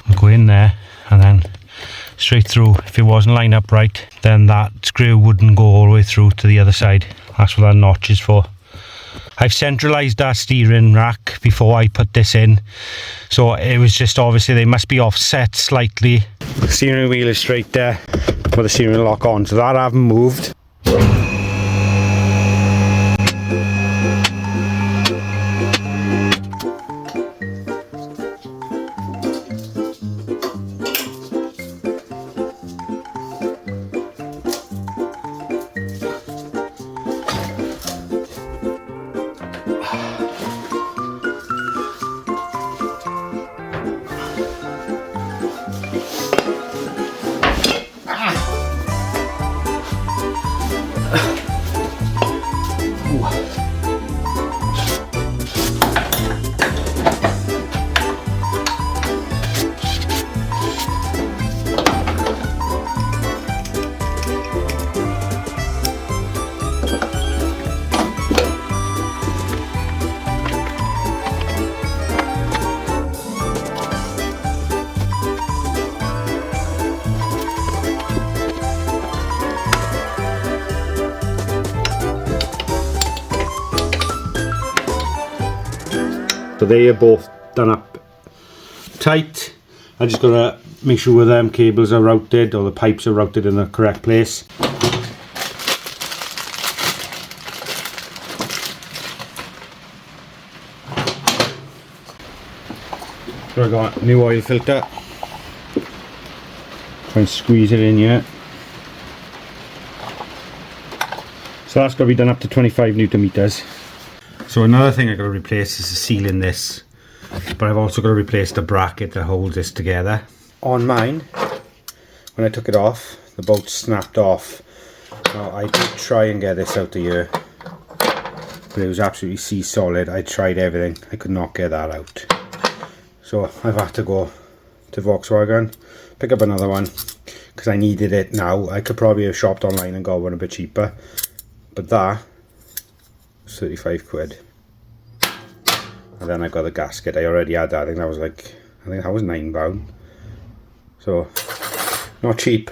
Speaker 1: will go in there and then straight through. If it wasn't lined up right, then that screw wouldn't go all the way through to the other side. That's what that notch is for. I've centralised that steering rack before I put this in, so it was just obviously they must be offset slightly. The steering wheel is straight there for the steering lock on, so that I haven't moved. So they are both done up tight. I just gotta make sure them cables are routed, or the pipes are routed in the correct place. So I got a new oil filter. Try and squeeze it in here. So that's got to be done up to 25 Newton meters. So another thing I've got to replace is the seal in this, but I've also got to replace the bracket that holds this together. On mine, when I took it off, the bolt snapped off. Now I did try and get this out of here, but it was absolutely solid. I tried everything, I could not get that out. So I've had to go to Volkswagen, pick up another one, because I needed it now. I could probably have shopped online and got one a bit cheaper, but that 35 quid. And then I got the gasket. I already had that. I think that was £9. So not cheap,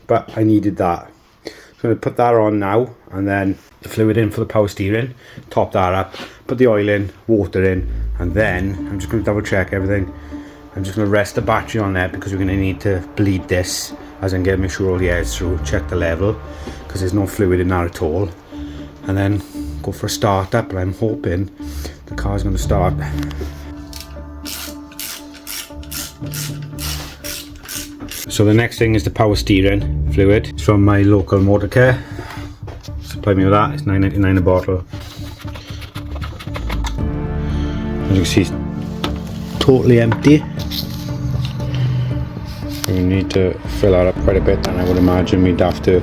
Speaker 1: but I needed that. So I'm going to put that on now, and then the fluid in for the power steering, top that up, put the oil in, water in, and then I'm just going to double check everything. I'm just going to rest the battery on there, because we're going to need to bleed this, as in make sure all the air is through, check the level, because there's no fluid in there at all, and then go for a start up. And I'm hoping the car's going to start. So the next thing is the power steering fluid. It's from my local motor care. Supply me with that. It's £9.99 a bottle. As you can see, it's totally empty. We need to fill that up quite a bit, and I would imagine we'd have to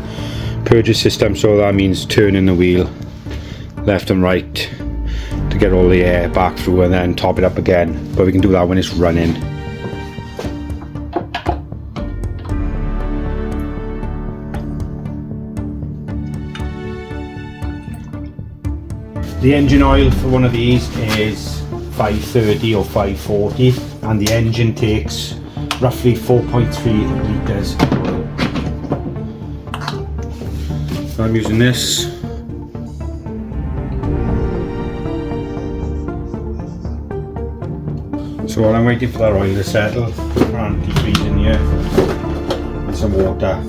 Speaker 1: purge the system, so that means turning the wheel left and right to get all the air back through, and then top it up again. But we can do that when it's running. The engine oil for one of these is 530 or 540, and the engine takes roughly 4.3 litres. So I'm using this. So while I'm waiting for that oil to settle, I'm defreezing here with some water.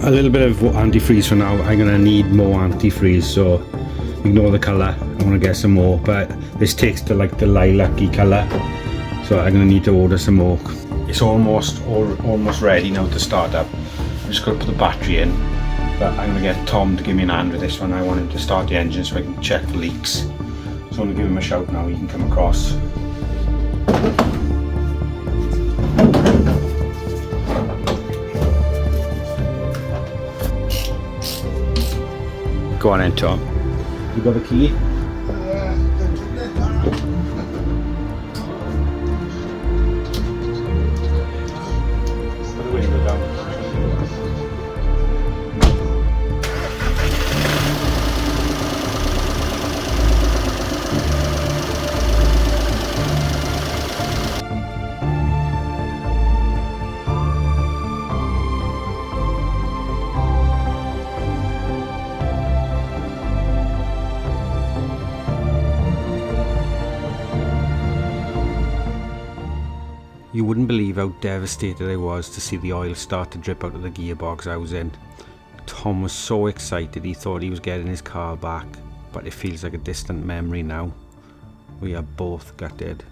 Speaker 1: a little bit of antifreeze for now. I'm gonna need more antifreeze, so ignore the colour. I want to get some more, but this takes the lilac-y colour, so I'm gonna need to order some more. It's almost ready now to start up. I'm just gonna put the battery in, but I'm gonna get Tom to give me an hand with this one. I want him to start the engine so I can check the leaks. So I'm gonna give him a shout now. He can come across. Go on in, Tom. You got the key? Put the window down. You wouldn't believe how devastated I was to see the oil start to drip out of the gearbox I was in. Tom was so excited he thought he was getting his car back, but it feels like a distant memory now. We are both gutted.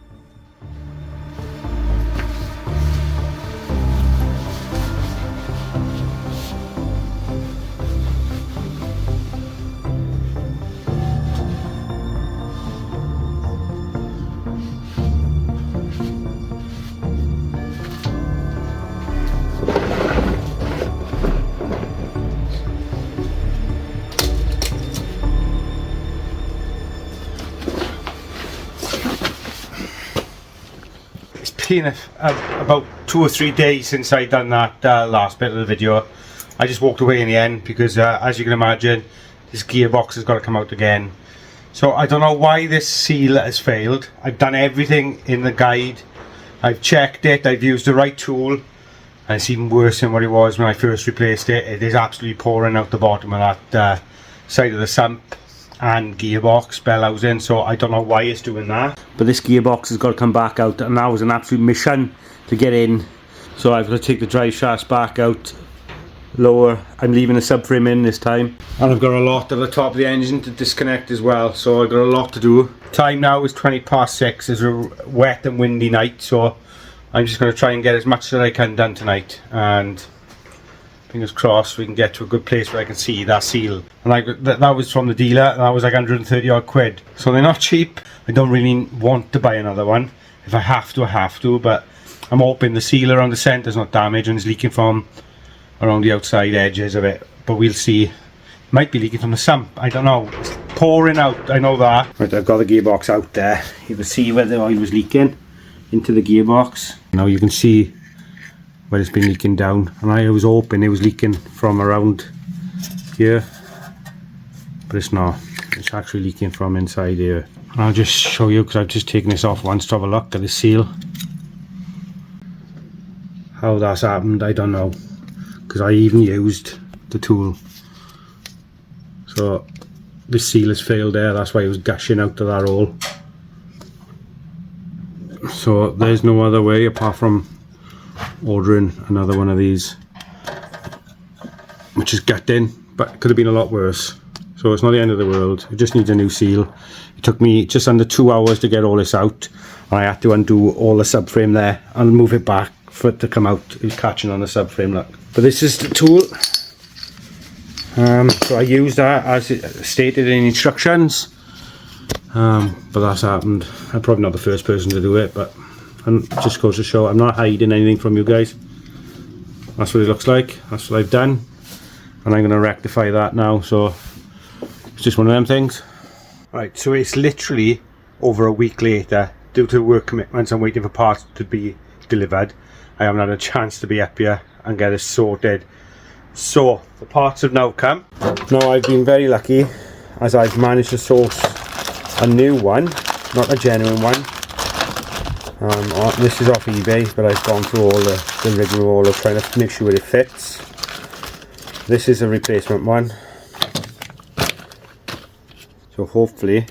Speaker 1: About 2 or 3 days since I done that last bit of the video. I just walked away in the end because as you can imagine, this gearbox has got to come out again. So I don't know why this seal has failed. I've done everything in the guide. I've checked it, I've used the right tool, and it's even worse than what it was when I first replaced it. It is absolutely pouring out the bottom of that side of the sump and gearbox bell housing, so I don't know why it's doing that. But this gearbox has got to come back out, and that was an absolute mission to get in. So I've got to take the drive shafts back out, lower. I'm leaving the subframe in this time, and I've got a lot at the top of the engine to disconnect as well, so I've got a lot to do. Time now is 6:20. It's a wet and windy night, so I'm just going to try and get as much as I can done tonight, and fingers crossed we can get to a good place where I can see that seal. And that was from the dealer, and that was like 130 odd quid. So they're not cheap. I don't really want to buy another one. If I have to, I have to, but I'm hoping the seal around the centre is not damaged and is leaking from around the outside edges of it. But we'll see. It might be leaking from the sump. I don't know. It's pouring out, I know that. Right, I've got the gearbox out there. You can see where the oil was leaking into the gearbox. Now you can see where it's been leaking down, and I was hoping it was leaking from around here, but it's not. It's actually leaking from inside here. And I'll just show you, because I've just taken this off once to have a look at the seal. How that's happened, I don't know, because I even used the tool. So the seal has failed there, that's why it was gushing out of that hole. So there's no other way apart from ordering another one of these, which is gutting, but could have been a lot worse. So it's not the end of the world. It just needs a new seal. It took me just under 2 hours to get all this out, and I had to undo all the subframe there and move it back for it to come out. It was catching on the subframe, look. But this is the tool. So I used that as it stated in instructions, but that's happened. I'm probably not the first person to do it, but and it just goes to show I'm not hiding anything from you guys. That's what it looks like. That's what I've done, and I'm going to rectify that now. So it's just one of them things. Right, so it's literally over a week later. Due to work commitments, I'm waiting for parts to be delivered. I haven't had a chance to be up here and get it sorted. So the parts have now come. Now I've been very lucky, as I've managed to source a new one, not a genuine one. This is off eBay, but I've gone through all the rigmarole of trying to make sure it fits. This is a replacement one, so hopefully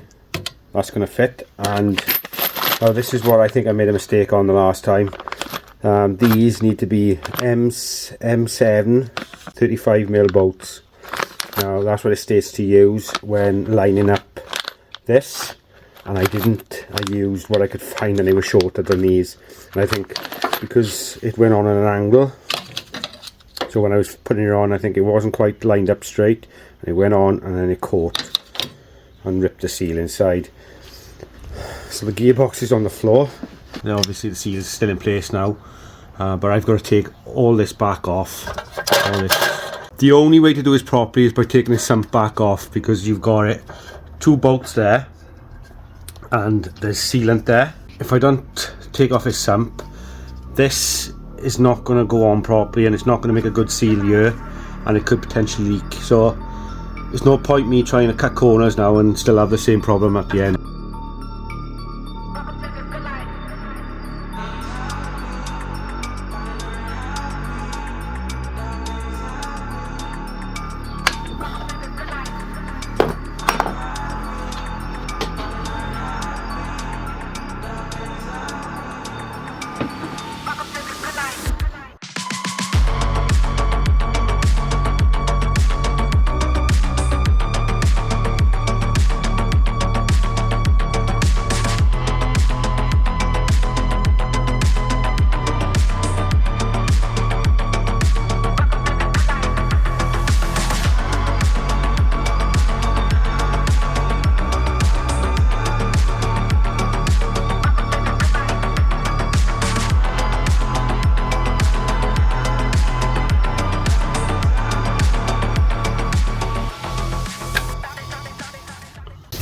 Speaker 1: that's going to fit. And now this is what I think I made a mistake on the last time. These need to be M7 35mm bolts. Now that's what it states to use when lining up this, and I didn't. I used what I could find and they were shorter than these, and I think because it went on at an angle, so when I was putting it on I think it wasn't quite lined up straight, and it went on and then it caught and ripped the seal inside. So the gearbox is on the floor. Now obviously the seal is still in place now, but I've got to take all this back off. The only way to do this properly is by taking the sump back off, because you've got it 2 bolts there and there's sealant there. If I don't take off this sump, this is not going to go on properly and it's not going to make a good seal here, and it could potentially leak. So there's no point me trying to cut corners now and still have the same problem at the end.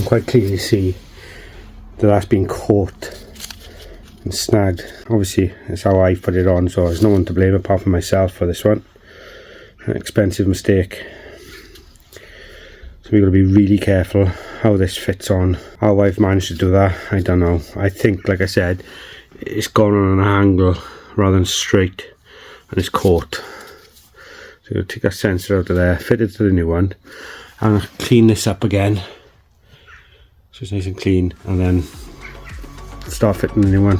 Speaker 1: Quite clearly see that that's been caught and snagged. Obviously that's how I put it on, so there's no one to blame apart from myself for this one. An expensive mistake. So we've got to be really careful how this fits on. How I've managed to do that, I don't know. I think, like I said, it's gone on an angle rather than straight and it's caught. So we'll take that sensor out of there, fit it to the new one, and clean this up again. So it's nice and clean, and then start fitting the new one.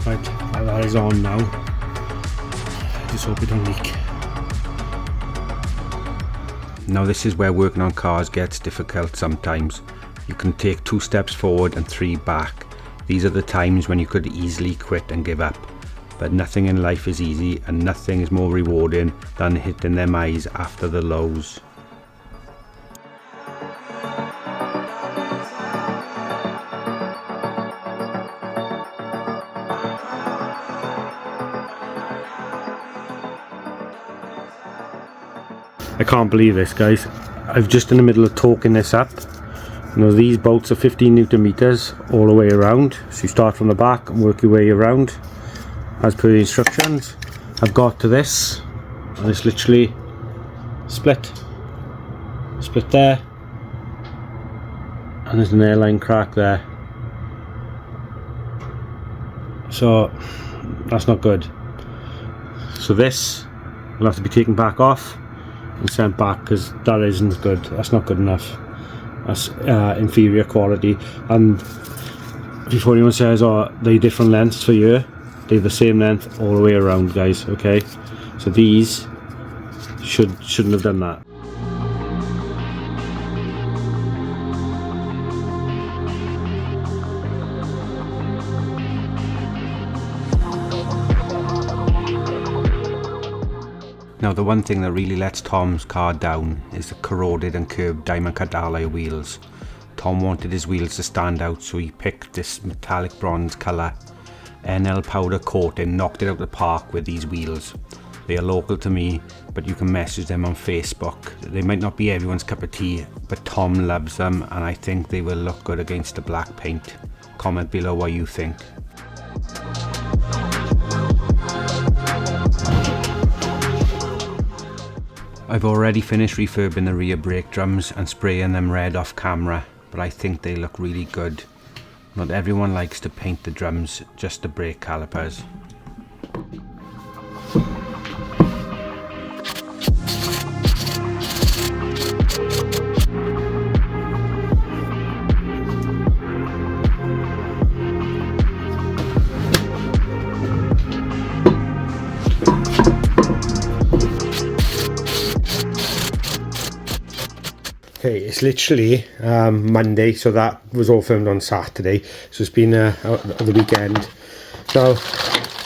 Speaker 1: Right, that is on now. Just hope it don't leak. Now this is where working on cars gets difficult sometimes. You can take 2 steps forward and 3 back. These are the times when you could easily quit and give up. But nothing in life is easy, and nothing is more rewarding than hitting them highs after the lows. I can't believe this, guys. I'm just in the middle of torquing this up. Now these bolts are 15 Newton meters all the way around, so you start from the back and work your way around as per the instructions. I've got to this and it's literally split there, and there's an airline crack there, so that's not good. So this will have to be taken back off and sent back, because that isn't good. That's not good enough. That's inferior quality. And before anyone says, oh, they're different lengths for you, they're the same length all the way around, guys. Okay, so these shouldn't have done that. Now the one thing that really lets Tom's car down is the corroded and curved diamond cut alloy wheels. Tom wanted his wheels to stand out, so he picked this metallic bronze colour. NL powder coating knocked it out of the park with these wheels. They are local to me, but you can message them on Facebook. They might not be everyone's cup of tea, but Tom loves them, and I think they will look good against the black paint. Comment below what you think. I've already finished refurbing the rear brake drums and spraying them red off camera, but I think they look really good. Not everyone likes to paint the drums, just the brake calipers. Okay, it's literally Monday, so that was all filmed on Saturday, so it's been the weekend. Now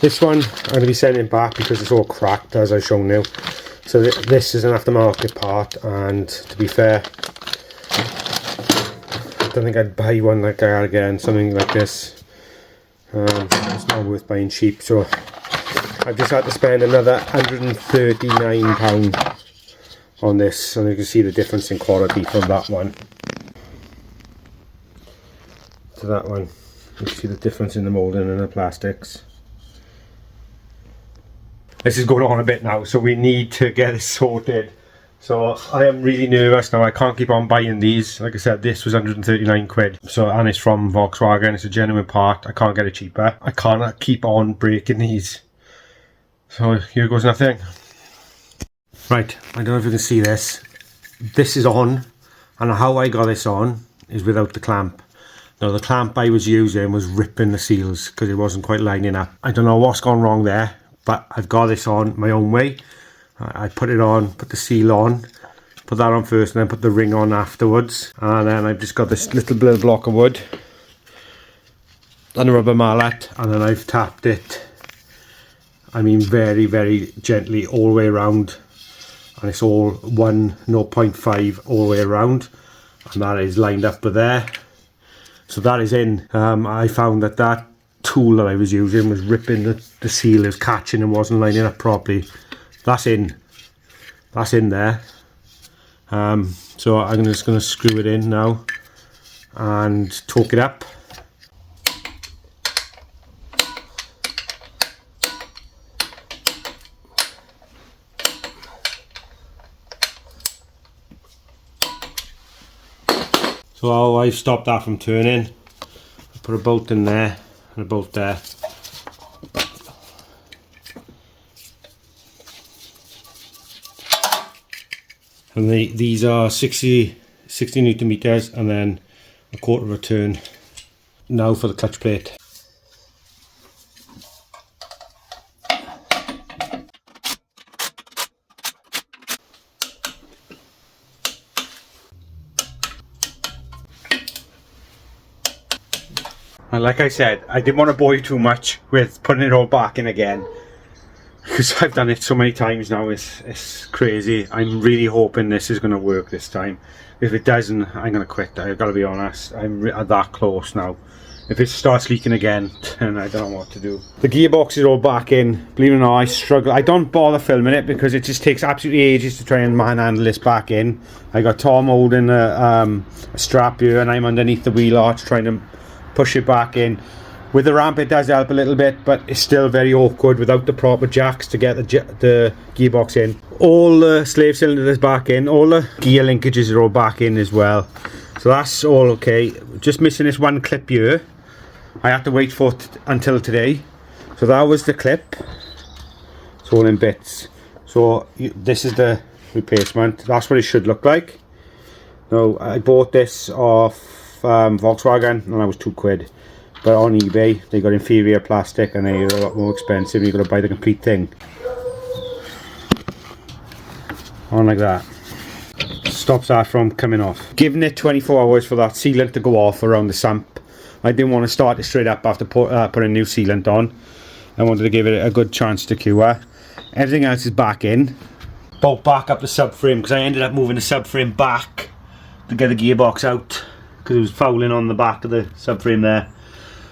Speaker 1: this one I'm going to be sending back because it's all cracked, as I've shown you. So this is an aftermarket part, and to be fair, I don't think I'd buy one like that again, something like this. It's not worth buying cheap, so I've just had to spend another £139 on this, and you can see the difference in quality from that one to that one. You can see the difference in the moulding and the plastics. This is going on a bit now, so we need to get it sorted. So I am really nervous now. I can't keep on buying these. Like I said, this was 139 quid. So, and it's from Volkswagen. It's a genuine part. I can't get it cheaper. I can't keep on breaking these. So here goes nothing. Right, I don't know if you can see this. This is on, and how I got this on is without the clamp. Now the clamp I was using was ripping the seals because it wasn't quite lining up. I don't know what's gone wrong there, but I've got this on my own way. I put it on, put the seal on, put that on first, and then put the ring on afterwards. And then I've just got this little block of wood and a rubber mallet, and then I've tapped it, I mean very, very gently all the way around. And it's all 0.5 all the way around, and that is lined up with there. So that is in. I found that tool that I was using was ripping the seal, it was catching and wasn't lining up properly. That's in there. So I'm just going to screw it in now and torque it up. So I've stopped that from turning. I put a bolt in there and a bolt there. And these are 60 Newton meters, and then a quarter of a turn. Now for the clutch plate. And like I said, I didn't want to bore you too much with putting it all back in again, because I've done it so many times now. It's crazy. I'm really hoping this is going to work this time. If it doesn't, I'm going to quit. I've got to be honest. I'm that close now. If it starts leaking again, then I don't know what to do. The gearbox is all back in. Believe it or not, I struggle. I don't bother filming it because it just takes absolutely ages to try and manhandle this back in. I got Tom holding a strap here, and I'm underneath the wheel arch trying to push it back in. With the ramp it does help a little bit, but it's still very awkward without the proper jacks to get the gearbox in. All the slave cylinders back in, all the gear linkages are all back in as well, so that's all okay. Just missing this one clip here. I had to wait for until today. So that was the clip. It's all in bits. So this is the replacement. That's what it should look like. Now I bought this off Volkswagen, and that was £2. But on eBay they got inferior plastic and they're a lot more expensive. You've got to buy the complete thing. On like that. Stops that from coming off. Giving it 24 hours for that sealant to go off around the sump. I didn't want to start it straight up after putting new sealant on. I wanted to give it a good chance to cure. Everything else is back in. Bolt back up the subframe because I ended up moving the subframe back to get the gearbox out because it was fouling on the back of the subframe there.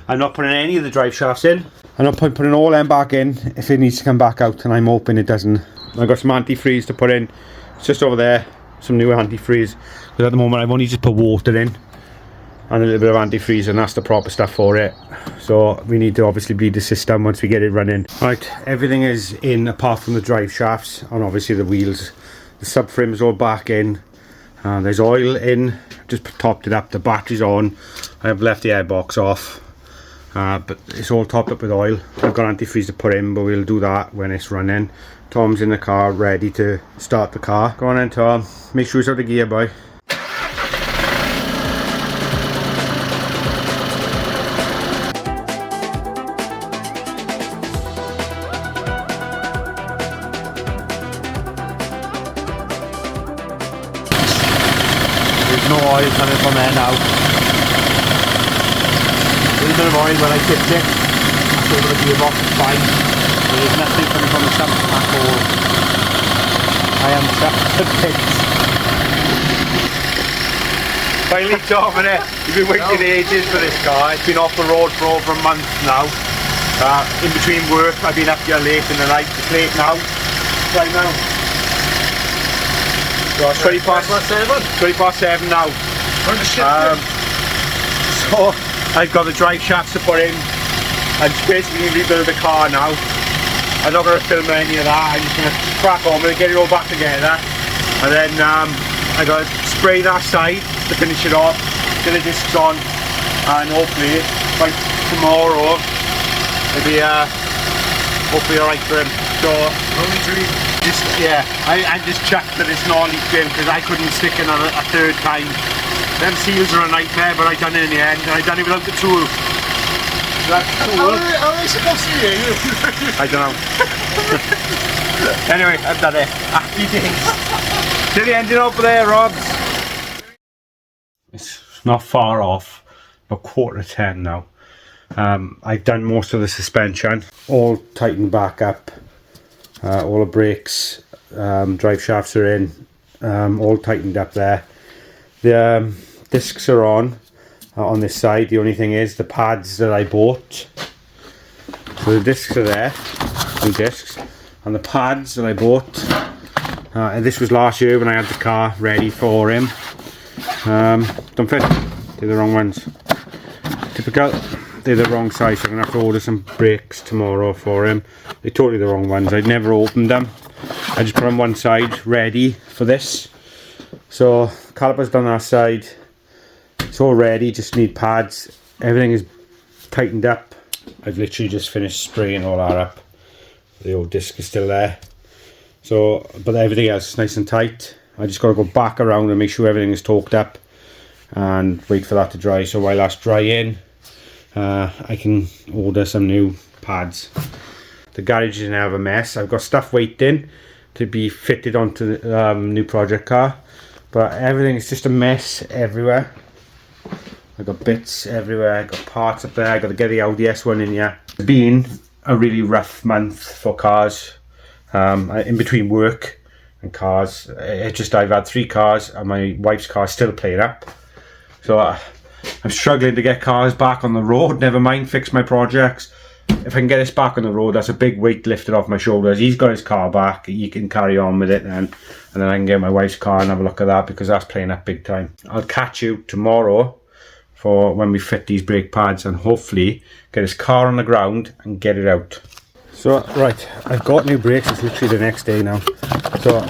Speaker 1: I'm not putting any of the drive shafts in. I'm not putting all them back in if it needs to come back out, and I'm hoping it doesn't. I've got some antifreeze to put in. It's just over there, some new antifreeze. Because at the moment I've only just put water in and a little bit of antifreeze, and that's the proper stuff for it. So we need to obviously bleed the system once we get it running. Right, everything is in apart from the drive shafts and obviously the wheels. The subframe is all back in. There's oil in, just topped it up. The battery's on. I have left the airbox off. But it's all topped up with oil. I've got antifreeze to put in, but we'll do that when it's running. Tom's in the car ready to start the car. Go on then, Tom, make sure it's out of gear, boy. No oil coming from there now. A little bit of oil when I tipped it. That's over the gearbox, it's fine. There's nothing coming from the sump at all. I am chuffed to bits. Finally topping it. We've been waiting ages for this car. It's been off the road for over a month now. In between work, I've been up here late in the night. It's late now. Right now. So it's 20 past 7 now. So I've got the drive shafts to put in. I'm just basically rebuild the car now. I'm not going to film any of that. I'm just going to crack on with it, get it all back together, and then I got to spray that side to finish it off, get the discs on, and hopefully by tomorrow it'll be hopefully alright for him. So I'm just chuffed that it's not leaking because I couldn't stick in a third time. Them seals are a nightmare, but I done it in the end, and I done it without the tool. How are they supposed to be? I don't know. Anyway, I've done it. Happy days. Did the engine up there, Rob? It's not far off, about 9:45 now. I've done most of the suspension, all tightened back up. All the brakes, drive shafts are in, all tightened up there. The discs are on this side. The only thing is the pads that I bought. So the discs are there, new discs, and the pads that I bought. And this was last year when I had the car ready for him. Don't fit. They're the wrong ones. Typical. They're the wrong size, so I'm going to have to order some brakes tomorrow for him. They're totally the wrong ones. I'd never opened them. I just put them one side ready for this. So calipers done that side. It's all ready, just need pads. Everything is tightened up. I've literally just finished spraying all that up. The old disc is still there. So, but everything else is nice and tight. I just got to go back around and make sure everything is torqued up and wait for that to dry. So while that's drying, I can order some new pads. The garage is now a mess. I've got stuff waiting to be fitted onto the new project car, but everything is just a mess everywhere. I've got bits everywhere, I've got parts up there, I've got to get the Audi S1 in here. It's been a really rough month for cars, in between work and cars. I've had 3 cars and my wife's car is still playing up. So I'm struggling to get cars back on the road, never mind fix my projects. If I can get this back on the road, that's a big weight lifted off my shoulders. He's got his car back, he can carry on with it then, and then I can get my wife's car and have a look at that because that's playing up big time. I'll catch you tomorrow for when we fit these brake pads and hopefully get his car on the ground and get it out. So right, I've got new brakes. It's literally the next day now. So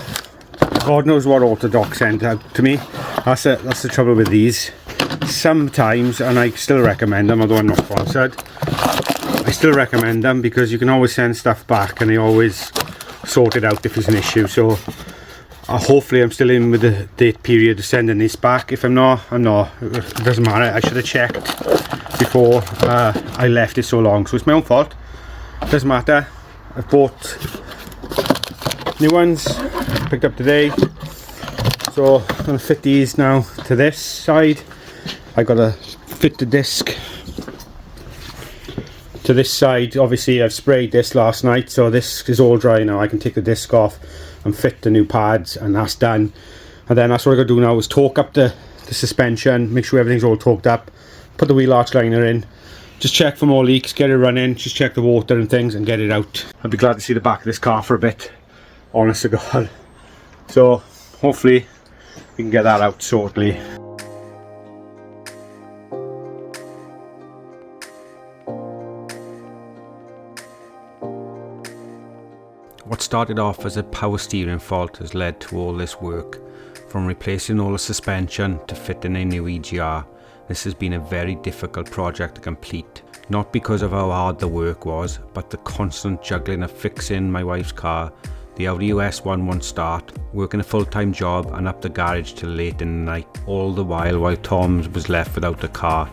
Speaker 1: God knows what Autodoc sent out to me. That's the trouble with these. Sometimes, and I still recommend them, although I'm not sponsored, I still recommend them because you can always send stuff back and they always sort it out if there's an issue. So hopefully I'm still in with the date period of sending this back. If I'm not, I'm not. It doesn't matter. I should have checked before I left it so long. So it's my own fault. Doesn't matter. I've bought new ones, picked up today. So I'm going to fit these now to this side. I got to fit the disc to this side. Obviously I've sprayed this last night, so this is all dry now. I can take the disc off and fit the new pads, and that's done. And then that's what I got to do now is torque up the suspension, make sure everything's all torqued up, put the wheel arch liner in, just check for more leaks, get it running, just check the water and things and get it out. I'd be glad to see the back of this car for a bit, honest to God. So hopefully we can get that out shortly. What started off as a power steering fault has led to all this work, from replacing all the suspension to fitting a new EGR. This has been a very difficult project to complete, not because of how hard the work was, but the constant juggling of fixing my wife's car, the Audi S1 won't start, working a full-time job and up the garage till late in the night, all the while Tom was left without a car.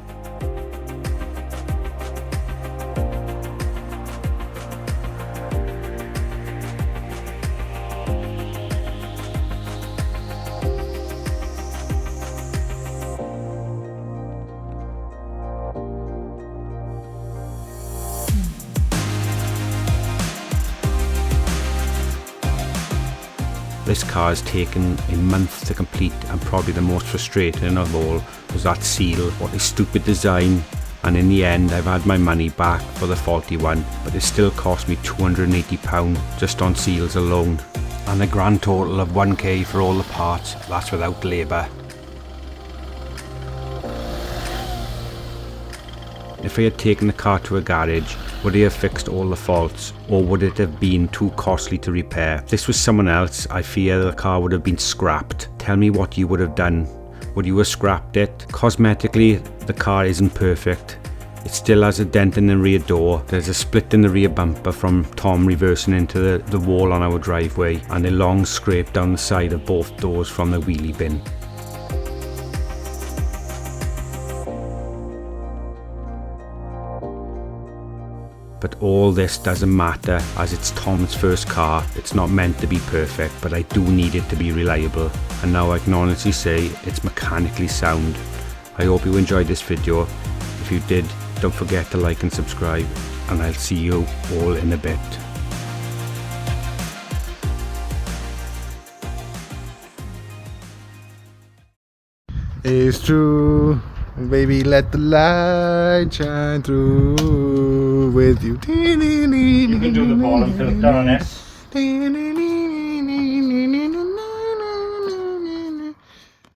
Speaker 1: this car has taken a month to complete, and probably the most frustrating of all was that seal. What a stupid design, and in the end I've had my money back for the faulty one, but it still cost me £280 just on seals alone, and a grand total of 1k for all the parts. That's without labour. If I had taken the car to a garage, would they have fixed all the faults, or would it have been too costly to repair? If this was someone else, I fear the car would have been scrapped. Tell me what you would have done. Would you have scrapped it? Cosmetically, the car isn't perfect. It still has a dent in the rear door, there's a split in the rear bumper from Tom reversing into the wall on our driveway, and a long scrape down the side of both doors from the wheelie bin. But all this doesn't matter, as it's Tom's first car. It's not meant to be perfect, but I do need it to be reliable, and now I can honestly say it's mechanically sound. I hope you enjoyed this video. If you did, don't forget to like and subscribe, and I'll see you all in a bit.
Speaker 3: It's true, baby, let the light shine through with you.
Speaker 1: You can do the bottom filter on this.